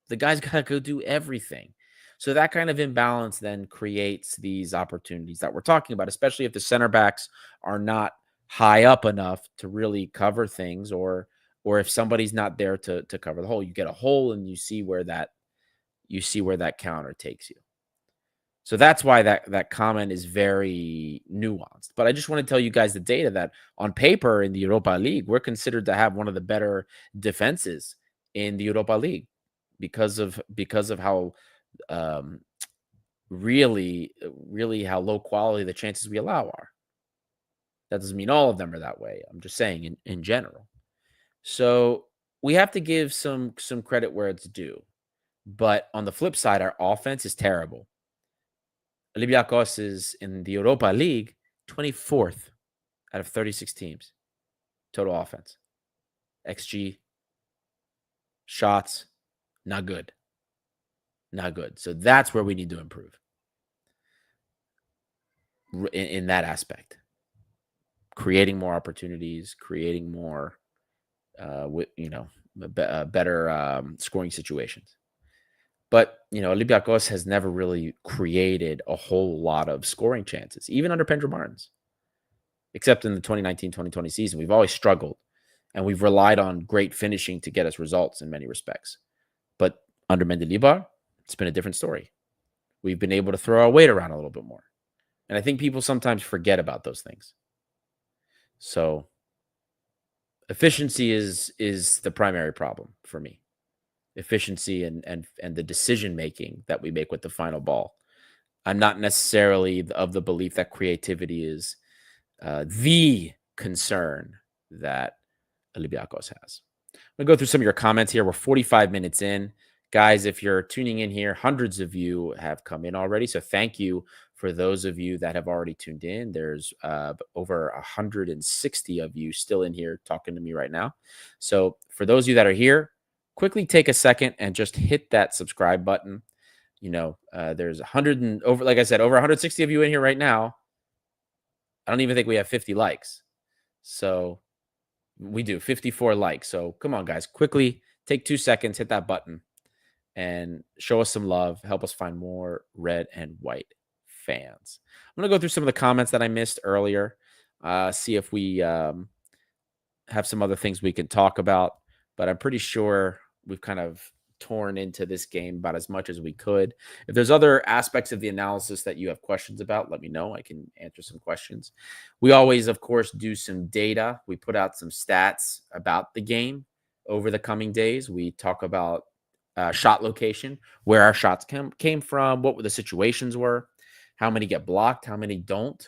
The guy's got to go do everything. So that kind of imbalance then creates these opportunities that we're talking about, especially if the center backs are not high up enough to really cover things, or if somebody's not there to cover the hole. You get a hole and you see where that counter takes you. So that's why that comment is very nuanced. But I just want to tell you guys the data that on paper in the Europa League, we're considered to have one of the better defenses in the Europa League because of how really how low quality the chances we allow are. That doesn't mean all of them are that way. I'm just saying in general. So we have to give some credit where it's due. But on the flip side, our offense is terrible. Olympiacos is in the Europa League 24th out of 36 teams. Total offense. XG. Shots. Not good. Not good. So that's where we need to improve. In that aspect. Creating more opportunities. Creating more, better scoring situations. But, Olympiacos has never really created a whole lot of scoring chances, even under Pedro Martins. Except in the 2019-2020 season, we've always struggled, and we've relied on great finishing to get us results in many respects. But under Mendilibar, it's been a different story. We've been able to throw our weight around a little bit more. And I think people sometimes forget about those things. So efficiency is the primary problem for me. Efficiency and the decision making that we make with the final ball. I'm not necessarily of the belief that creativity is the concern that Olympiacos has. I'm going to go through some of your comments here. We're 45 minutes in. Guys, if you're tuning in here, hundreds of you have come in already. So thank you for those of you that have already tuned in. There's over 160 of you still in here talking to me right now. So for those of you that are here, quickly take a second and just hit that subscribe button. There's over 160 of you in here right now. I don't even think we have 50 likes. So we do 54 likes. So come on, guys, quickly take 2 seconds, hit that button and show us some love. Help us find more red and white fans. I'm going to go through some of the comments that I missed earlier. See if we have some other things we can talk about, but I'm pretty sure we've kind of torn into this game about as much as we could. If there's other aspects of the analysis that you have questions about, let me know. I can answer some questions. We always, of course, do some data. We put out some stats about the game over the coming days. We talk about shot location, where our shots came from, what the situations were, how many get blocked, how many don't.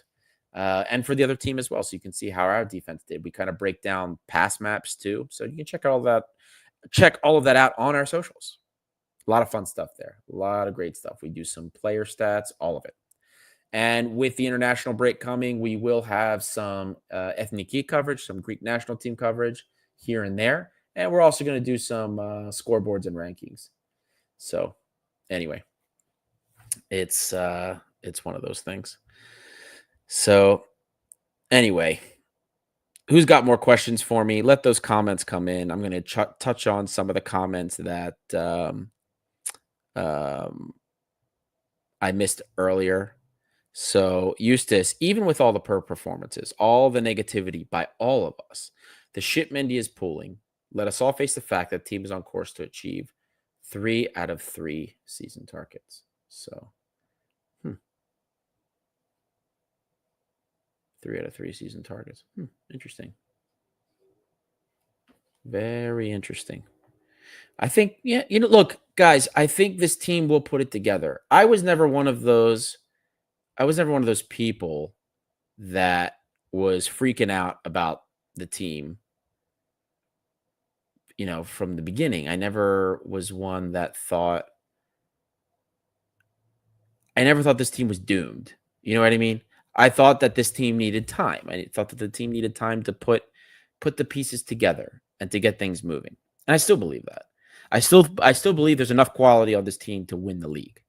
and for the other team as well. So you can see how our defense did. We kind of break down pass maps too. So you can check all of that out on our socials. A lot of fun stuff there. A lot of great stuff. We do some player stats, all of it. And with the international break coming, we will have some Ethniki coverage, some Greek national team coverage here and there. And we're also going to do some scoreboards and rankings. So anyway, it's one of those things. So anyway, who's got more questions for me? Let those comments come in. I'm going to touch on some of the comments that I missed earlier. So Eustace, even with all the performances, all the negativity by all of us, the shit Mendy is pulling, let us all face the fact that the team is on course to achieve 3 out of 3 season targets. So 3 out of 3 season targets. Interesting. Very interesting. I think, yeah, look, guys, I think this team will put it together. I was never one of those people that was freaking out about the team, from the beginning. I never was one that thought this team was doomed. You know what I mean? I thought that this team needed time. I thought that the team needed time to put the pieces together and to get things moving. And I still believe that. I still believe there's enough quality on this team to win the league.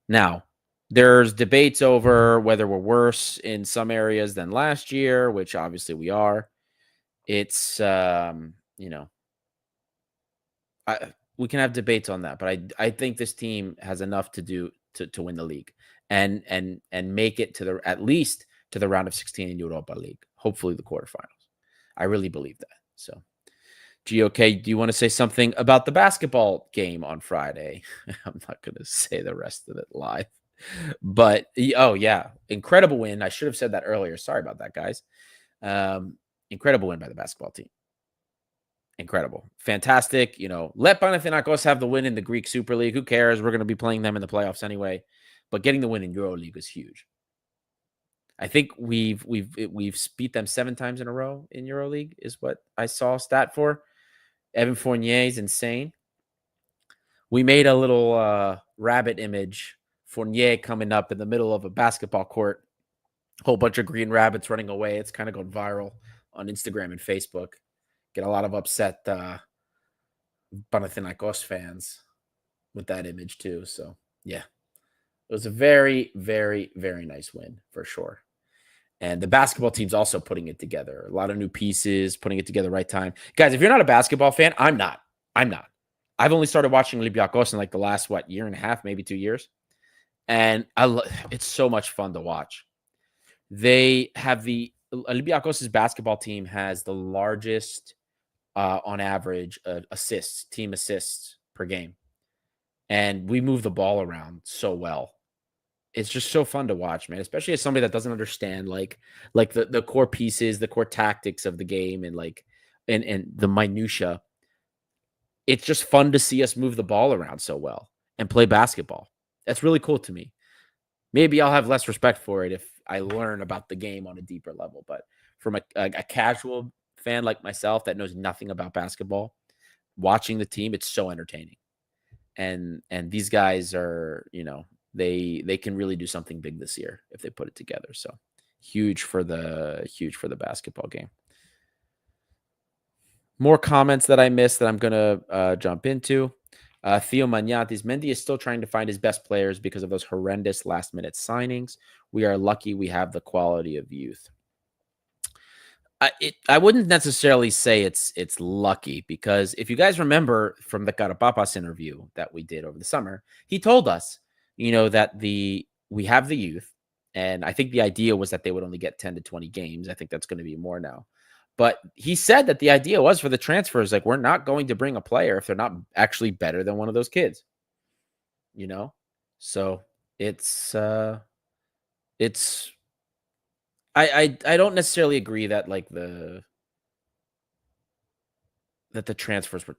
Now, there's debates over whether we're worse in some areas than last year, which obviously we are. It's we can have debates on that, but I think this team has enough to do to win the league and make it to at least to the round of 16 in Europa League, hopefully the quarterfinals. I really believe that. So, GOK, do you want to say something about the basketball game on Friday? I'm not going to say the rest of it live, but oh yeah, incredible win. I should have said that earlier. Sorry about that, guys. Incredible win by the basketball team. Incredible. Fantastic. Let Panathinaikos have the win in the Greek Super League. Who cares? We're going to be playing them in the playoffs anyway. But getting the win in EuroLeague is huge. I think we've beat them 7 times in a row in EuroLeague is what I saw a stat for. Evan Fournier is insane. We made a little rabbit image. Fournier coming up in the middle of a basketball court. Whole bunch of green rabbits running away. It's kind of gone viral on Instagram and Facebook. Get a lot of upset Panathinaikos fans with that image too. So, yeah. It was a very, very, very nice win for sure. And the basketball team's also putting it together. A lot of new pieces, putting it together right time. Guys, if you're not a basketball fan, I'm not. I've only started watching Olympiacos in like the last, year and a half, maybe 2 years. And it's so much fun to watch. They have Olympiacos' basketball team has the largest, on average, team assists per game. And we move the ball around so well. It's just so fun to watch, man, especially as somebody that doesn't understand like the core pieces, the core tactics of the game and and the minutia. It's just fun to see us move the ball around so well and play basketball. That's really cool to me. Maybe I'll have less respect for it if I learn about the game on a deeper level, but from a casual fan like myself that knows nothing about basketball, watching the team, it's so entertaining. And these guys are, they can really do something big this year if they put it together. So huge for the basketball game. More comments that I missed that I'm going to jump into. Theo Magnatis, Mendy is still trying to find his best players because of those horrendous last-minute signings. We are lucky we have the quality of youth. I wouldn't necessarily say it's lucky, because if you guys remember from the Karapapas interview that we did over the summer, he told us, that we have the youth, and I think the idea was that they would only get 10 to 20 games. I think that's going to be more now. But he said that the idea was for the transfers, like, we're not going to bring a player if they're not actually better than one of those kids. So it's I don't necessarily agree that that the transfers were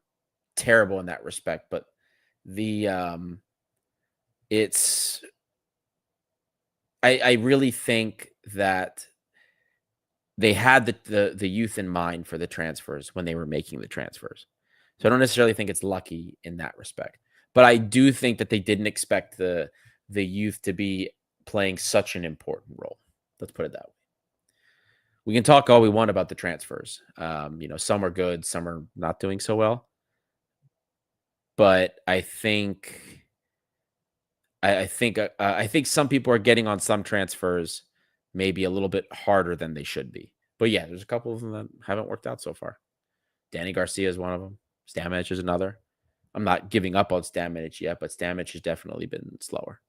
terrible in that respect, but I really think that they had the youth in mind for the transfers when they were making the transfers. So I don't necessarily think it's lucky in that respect. But I do think that they didn't expect the youth to be playing such an important role. Let's put it that way. We can talk all we want about the transfers. Some are good, some are not doing so well. But I think I think some people are getting on some transfers maybe a little bit harder than they should be. But yeah, there's a couple of them that haven't worked out so far. Danny Garcia is one of them. Stamets is another. I'm not giving up on Stamets yet, but Stamets has definitely been slower.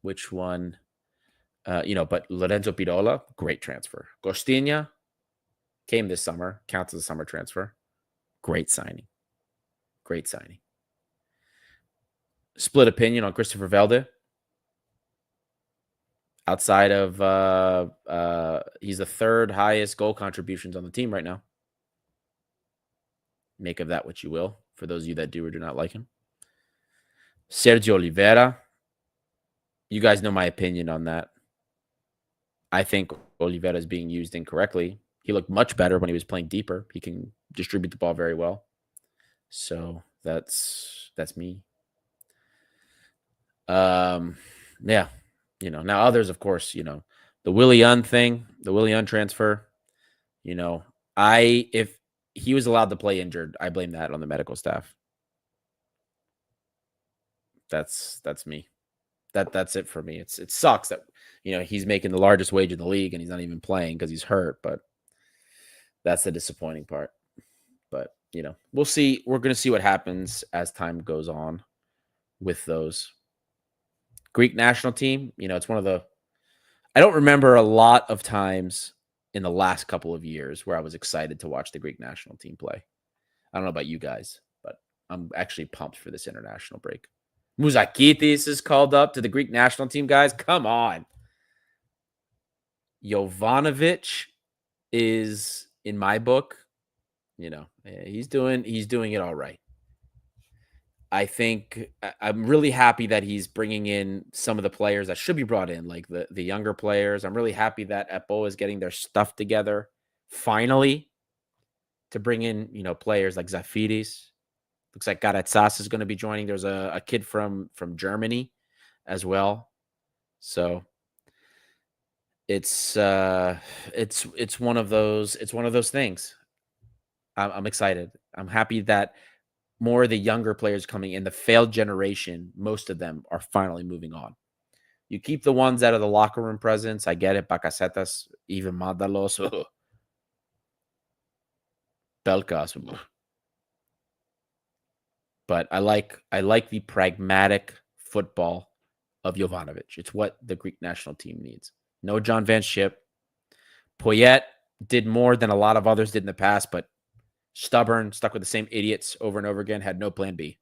Which one? But Lorenzo Pirola, great transfer. Costinha came this summer, counts as a summer transfer. Great signing. Great signing. Split opinion on Christopher Velde. Outside of he's the third highest goal contributions on the team right now. Make of that what you will, for those of you that do or do not like him. Sergio Oliveira. You guys know my opinion on that. I think Oliveira is being used incorrectly. He looked much better when he was playing deeper. He can distribute the ball very well. So that's me. Yeah. Now others, of course, the Willie Young thing, the Willie Young transfer, if he was allowed to play injured, I blame that on the medical staff. That's me. That's it for me. It sucks that, he's making the largest wage in the league and he's not even playing because he's hurt, but that's the disappointing part. But, we'll see. We're going to see what happens as time goes on with those. Greek national team, it's one of the, I don't remember a lot of times in the last couple of years where I was excited to watch the Greek national team play. I don't know about you guys, but I'm actually pumped for this international break. Mouzakitis is called up to the Greek national team, guys. Come on. Jovanovic is, in my book, he's doing it all right. I think I'm really happy that he's bringing in some of the players that should be brought in, like the younger players. I'm really happy that Epo is getting their stuff together finally to bring in, players like Zafiris. Looks like Garatsas is going to be joining. There's a kid from Germany as well. So it's one of those things. I'm excited. I'm happy that more of the younger players coming in, the failed generation, most of them are finally moving on. You keep the ones out of the locker room presence. I get it. Bakasetas, even Mandalos, Pelkas. But I like the pragmatic football of Jovanovic. It's what the Greek national team needs. No John Van Schip. Poyet did more than a lot of others did in the past, but stubborn, stuck with the same idiots over and over again, had no plan B.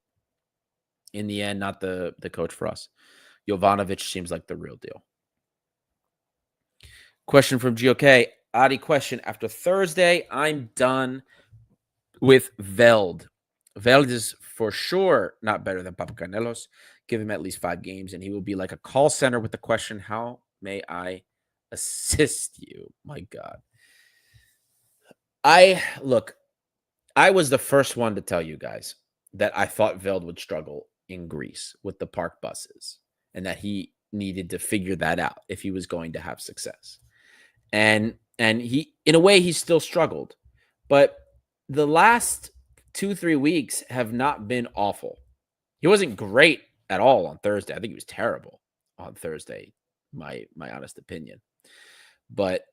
In the end, not the coach for us. Jovanovic seems like the real deal. Question from GOK. Adi question. After Thursday, I'm done with Veld. Veld is for sure not better than Papacanelos. Give him at least 5 games, and he will be like a call center with the question, how may I assist you? My God. I was the first one to tell you guys that I thought Veld would struggle in Greece with the park buses and that he needed to figure that out if he was going to have success. And he, in a way, he still struggled. But the last 2-3 weeks have not been awful. He wasn't great at all on Thursday. I think he was terrible on Thursday, my honest opinion. But,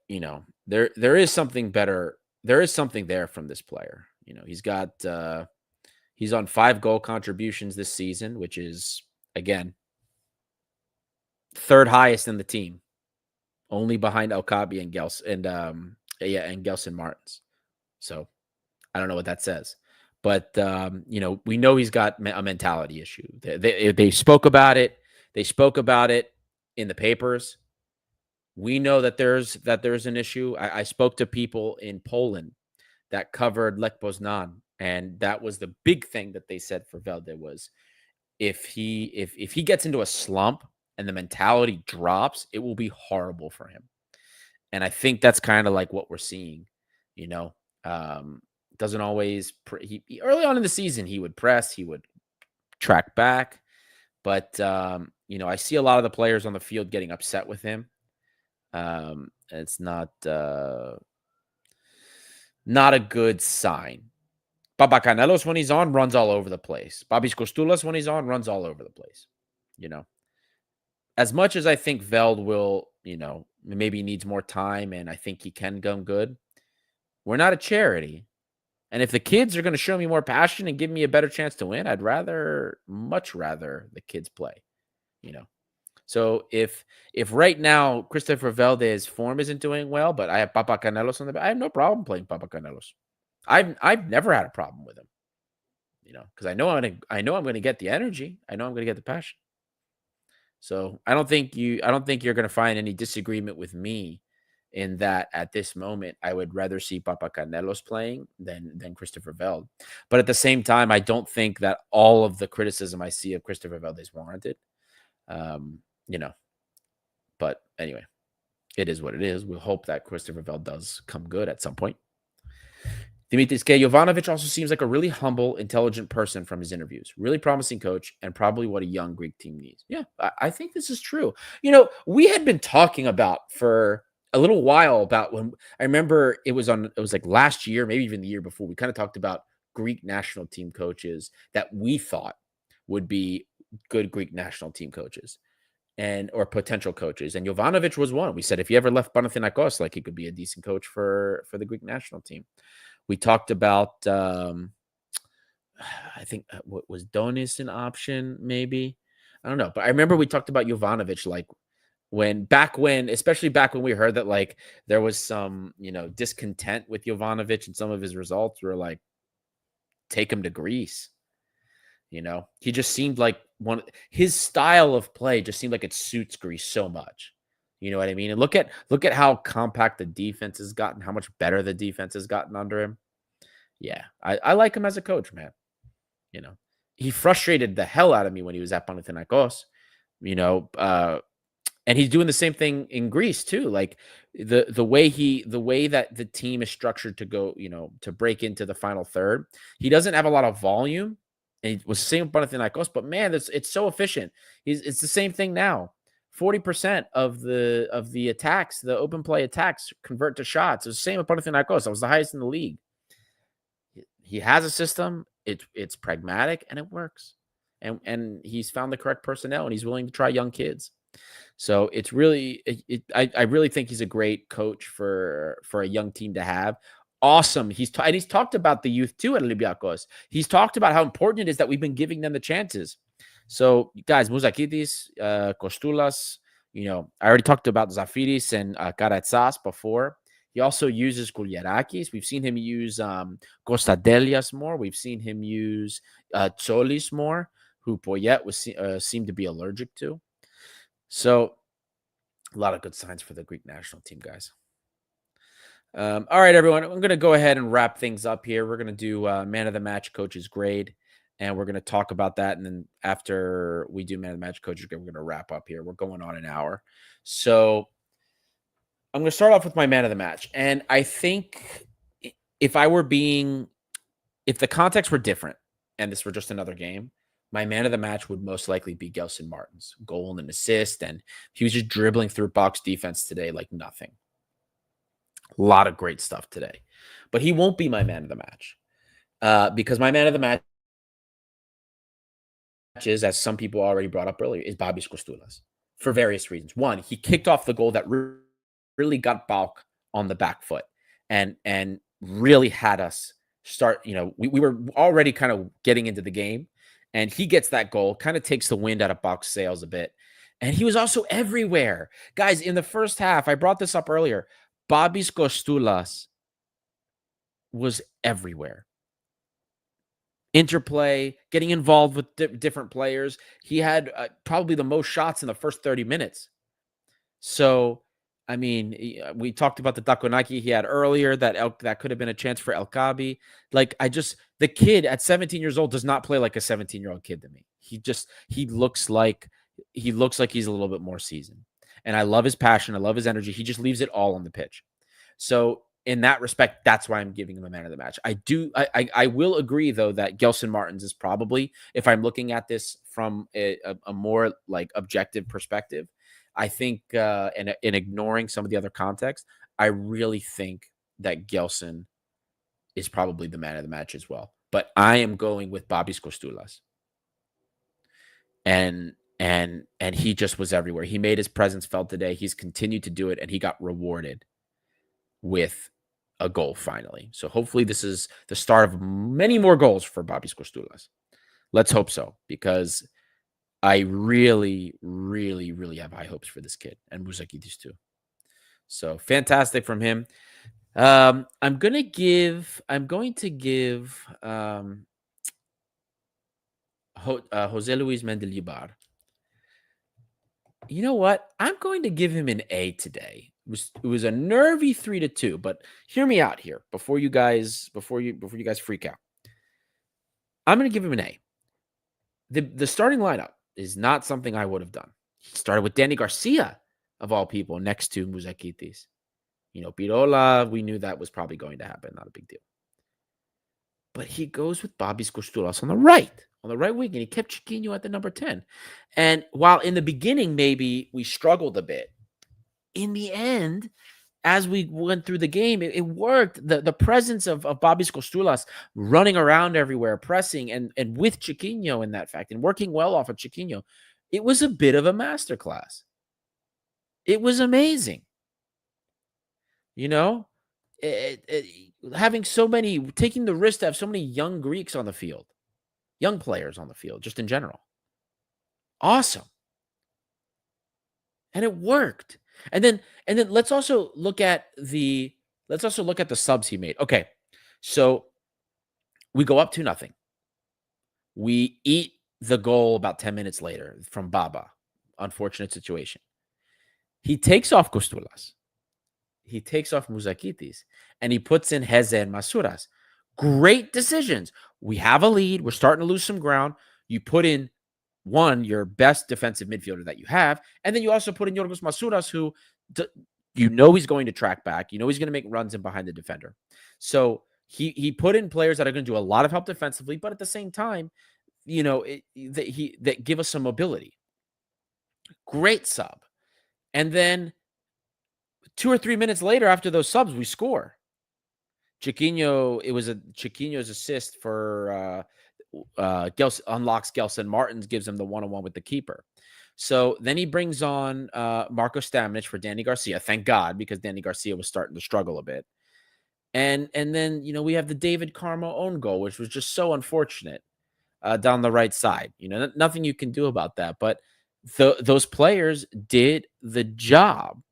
there is something better. There is something there from this player. He's on 5 goal contributions this season, which is, again, third highest in the team, only behind Kaabi and Gelson Martins. So I don't know what that says, but we know he's got a mentality issue. They spoke about it. They spoke about it in the papers. We know that there's an issue. I spoke to people in Poland that covered Lech Poznan, and that was the big thing that they said for Velde was if he gets into a slump and the mentality drops, it will be horrible for him. And I think that's kind of like what we're seeing, you know. Doesn't always early on in the season he would press, he would track back, but I see a lot of the players on the field getting upset with him. It's not a good sign. Papacanelos, when he's on, runs all over the place. Babis Kostulas, when he's on, runs all over the place. As much as I think Veld will, maybe needs more time and I think he can come good, we're not a charity. And if the kids are going to show me more passion and give me a better chance to win, I'd much rather the kids play, So if right now Christopher Valde's form isn't doing well, but I have Papacanelos on the back, I have no problem playing Papacanelos. I've never had a problem with him, because I know I'm going to get the energy. I know I'm going to get the passion. So I don't think you're going to find any disagreement with me in that at this moment. I would rather see Papacanelos playing than Christopher Veld. But at the same time, I don't think that all of the criticism I see of Christopher Veld is warranted. But anyway, it is what it is. We'll hope that Christopher Veld does come good at some point. Dimitris K. Jovanovic also seems like a really humble, intelligent person from his interviews. Really promising coach and probably what a young Greek team needs. Yeah, I think this is true. We had been talking about for a little while about when I remember it was like last year, maybe even the year before. We kind of talked about Greek national team coaches that we thought would be good Greek national team coaches or potential coaches. And Jovanovic was one. We said if he ever left Panathinaikos, like he could be a decent coach for the Greek national team. We talked about, I think, what was Donis an option? Maybe, I don't know. But I remember we talked about Jovanovic, like especially back when we heard that like there was some, discontent with Jovanovic and some of his results. We were like, take him to Greece. He just seemed like his style of play just seemed like it suits Greece so much. You know what I mean? And look at how compact the defense has gotten, how much better the defense has gotten under him. Yeah, I like him as a coach, man. He frustrated the hell out of me when he was at Panathinaikos, and he's doing the same thing in Greece too. Like the way that the team is structured to go, to break into the final third. He doesn't have a lot of volume, and it was the same with Panathinaikos, but man, it's so efficient. It's the same thing now. 40% of the attacks, the open play attacks, convert to shots. It's the same with Panathinaikos. That was the highest in the league. He has a system. It's pragmatic and it works. And he's found the correct personnel and he's willing to try young kids. So it's really, I really think he's a great coach for a young team to have. Awesome. He's talked about the youth too at Olympiacos. He's talked about how important it is that we've been giving them the chances. So, guys, Mouzakidis, Kostulas, I already talked about Zafiris and Karatsas before. He also uses Kouliarakis. We've seen him use Kostadelias more. We've seen him use Tsolis more, who Poyet seemed to be allergic to. So, a lot of good signs for the Greek national team, guys. All right, everyone. I'm going to go ahead and wrap things up here. We're going to do man of the match, coach's grade. And we're going to talk about that. And then after we do man of the match, coach, we're going to wrap up here. We're going on an hour. So I'm going to start off with my man of the match. And I think if the context were different and this were just another game, my man of the match would most likely be Gelson Martins, goal and an assist. And he was just dribbling through box defense today like nothing. A lot of great stuff today. But he won't be my man of the match because my man of the match is, as some people already brought up earlier, is Babis Kostulas for various reasons. One, he kicked off the goal that really got Paok on the back foot and really had us start. We were already kind of getting into the game, and he gets that goal, kind of takes the wind out of Paok's sails a bit. And he was also everywhere. Guys, in the first half, I brought this up earlier, Babis Kostulas was everywhere. Interplay, getting involved with different players. He had probably the most shots in the first 30 minutes. So, I mean, we talked about the Takonaki he had earlier, that could have been a chance for Kaabi. Like, the kid at 17 years old does not play like a 17-year-old kid to me. He looks like he looks like he's a little bit more seasoned. And I love his passion. I love his energy. He just leaves it all on the pitch. So in that respect, that's why I'm giving him a man of the match. I will agree though that Gelson Martins is probably, if I'm looking at this from a more like objective perspective, I think in ignoring some of the other context, I really think that Gelson is probably the man of the match as well. But I am going with Babis Kostulas. And he just was everywhere. He made his presence felt today. He's continued to do it, and he got rewarded with a goal finally. So hopefully this is the start of many more goals for Babis Kostulas. Let's hope so, because I really, really, really have high hopes for this kid and Muzakitis too. So fantastic from him. I'm going to give Jose Luis Mendilibar. You know what? I'm going to give him an A today. It was a nervy 3-2, but hear me out here before you guys freak out. I'm going to give him an A. The starting lineup is not something I would have done. He started with Danny Garcia, of all people, next to Muzakitis. Pirola, we knew that was probably going to happen. Not a big deal. But he goes with Babis Kostulas on the right wing, and he kept Chiquinho at the number 10. And while in the beginning, maybe we struggled a bit, in the end, as we went through the game, it worked. The presence of Babis Kostulas running around everywhere, pressing, and with Chiquinho in that fact, and working well off of Chiquinho, it was a bit of a masterclass. It was amazing. Taking the risk to have so many young Greeks on the field, young players on the field, just in general. Awesome. And it worked. And then let's also look at the subs he made. Okay. So we go up 2-0. We eat the goal about 10 minutes later from Baba. Unfortunate situation. He takes off Kostulas. He takes off Muzakitis, and he puts in Heze and Masuras. Great decisions. We have a lead. We're starting to lose some ground. You put in your best defensive midfielder that you have, and then you also put in Yorgos Masuras, who he's going to track back. He's going to make runs in behind the defender. So he put in players that are going to do a lot of help defensively, but at the same time, that give us some mobility. Great sub. And then 2 or 3 minutes later, after those subs, we score. Chiquinho, it was Chiquinho's assist for unlocks Gelson Martins, gives him the 1-on-1 with the keeper. So then he brings on Marko Stamenic for Danny Garcia. Thank God, because Danny Garcia was starting to struggle a bit. And then, we have the David Carmo own goal, which was just so unfortunate down the right side. Nothing you can do about that. But those players did the job.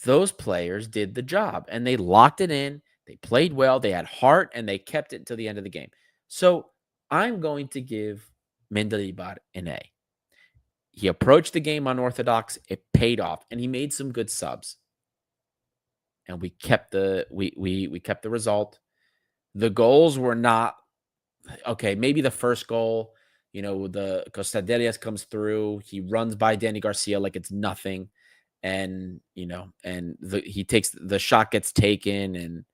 Those players did the job, and they locked it in. They played well. They had heart, and they kept it until the end of the game. So I'm going to give Mendilibar an A. He approached the game unorthodox. It paid off, and he made some good subs. And we kept the result. The goals were not okay. Maybe the first goal, the Costadelias comes through. He runs by Danny Garcia like it's nothing. And, he takes the shot, gets taken. And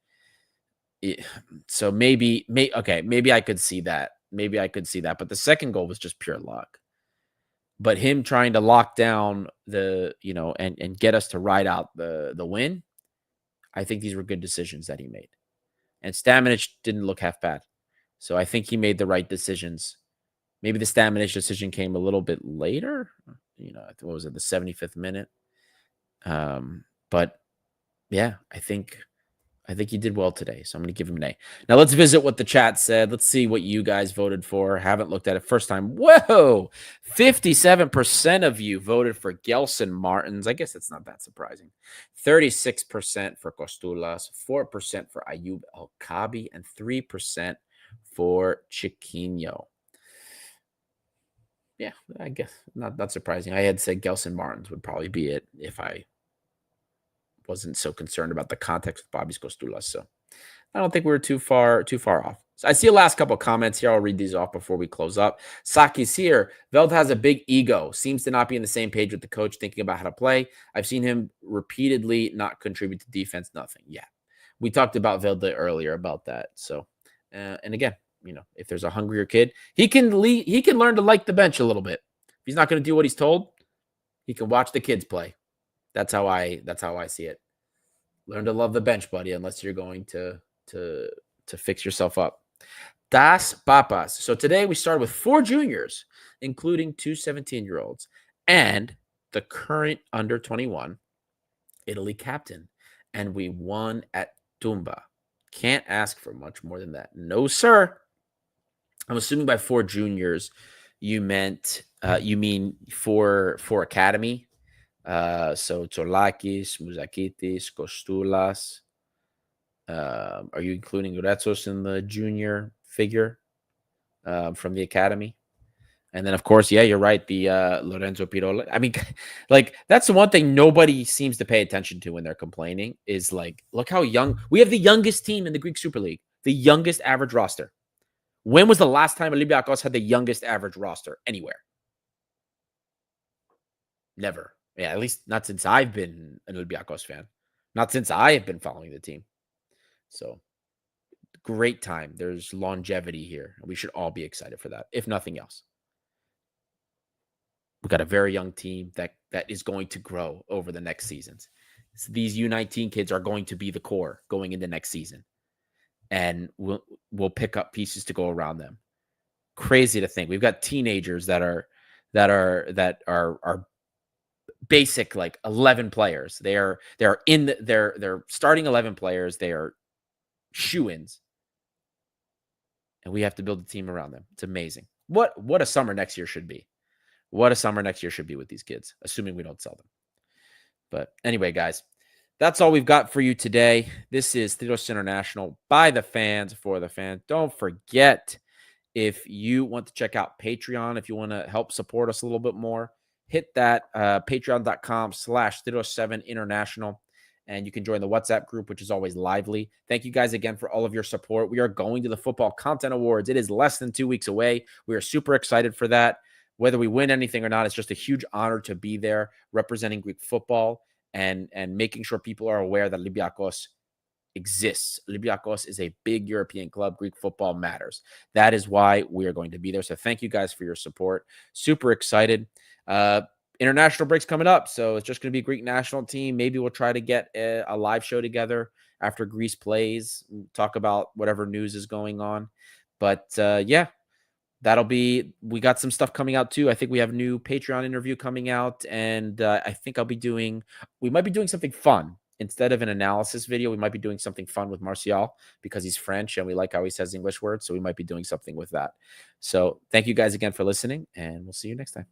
so maybe I could see that. But the second goal was just pure luck. But him trying to lock down and get us to ride out the win, I think these were good decisions that he made. And Stamenic didn't look half bad. So I think he made the right decisions. Maybe the Stamenic decision came a little bit later. What was it, the 75th minute? But yeah, I think he did well today. So I'm going to give him an A. Now let's visit what the chat said. Let's see what you guys voted for. Haven't looked at it first time. Whoa, 57% of you voted for Gelson Martins. I guess it's not that surprising. 36% for Kostulas, 4% for Ayub El Kaabi, and 3% for Chiquinho. Yeah, I guess not surprising. I had said Gelson Martins would probably be it if I wasn't so concerned about the context of Babis Kostulas. So I don't think we were too far off. So I see the last couple of comments here. I'll read these off before we close up. Saki's here. Veld has a big ego. Seems to not be on the same page with the coach thinking about how to play. I've seen him repeatedly not contribute to defense. Nothing. Yeah. We talked about Veld earlier about that. So, and again, if there's a hungrier kid, he can learn to like the bench a little bit. If he's not going to do what he's told, he can watch the kids play. That's how I see it. Learn to love the bench, buddy, unless you're going to fix yourself up. Das Papas. So today we started with 4 juniors, including 2 17-year-olds, and the current under 21 Italy captain. And we won at Toumba. Can't ask for much more than that. No, sir. I'm assuming by 4 juniors, you mean for academy. So Tsolakis, Muzakitis, Kostulas. Are you including Retsos in the junior figure from the academy? And then, of course, yeah, you're right. The Lorenzo Pirola. I mean, like, that's the one thing nobody seems to pay attention to when they're complaining is, like, look how young. We have the youngest team in the Greek Super League, the youngest average roster. When was the last time Olympiacos had the youngest average roster anywhere? Never. Yeah, at least not since I've been an Olympiacos fan. Not since I have been following the team. So, great time. There's longevity here. We should all be excited for that, if nothing else. We've got a very young team that is going to grow over the next seasons. So these U19 kids are going to be the core going into next season. And we'll pick up pieces to go around them. Crazy to think. We've got teenagers that are basic, like 11 players. They're starting 11 players. They are shoo-ins. And we have to build a team around them. It's amazing. What a summer next year should be. What a summer next year should be with these kids, assuming we don't sell them. But anyway, guys, that's all we've got for you today. This is Tiros International by the fans for the fans. Don't forget, if you want to check out Patreon, if you want to help support us a little bit more, hit that patreon.com/Tiros7 International. And you can join the WhatsApp group, which is always lively. Thank you guys again for all of your support. We are going to the Football Content Awards. It is less than 2 weeks away. We are super excited for that. Whether we win anything or not, it's just a huge honor to be there representing Greek football and making sure people are aware that Olympiacos exists. Olympiacos is a big European club. Greek football matters. That is why we are going to be there. So thank you guys for your support. Super excited. International break's coming up, so it's just going to be a Greek national team. Maybe we'll try to get a live show together after Greece plays, talk about whatever news is going on. But yeah. We got some stuff coming out too. I think we have a new Patreon interview coming out, and I think we might be doing something fun. Instead of an analysis video, we might be doing something fun with Martial because he's French and we like how he says English words. So we might be doing something with that. So thank you guys again for listening, and we'll see you next time.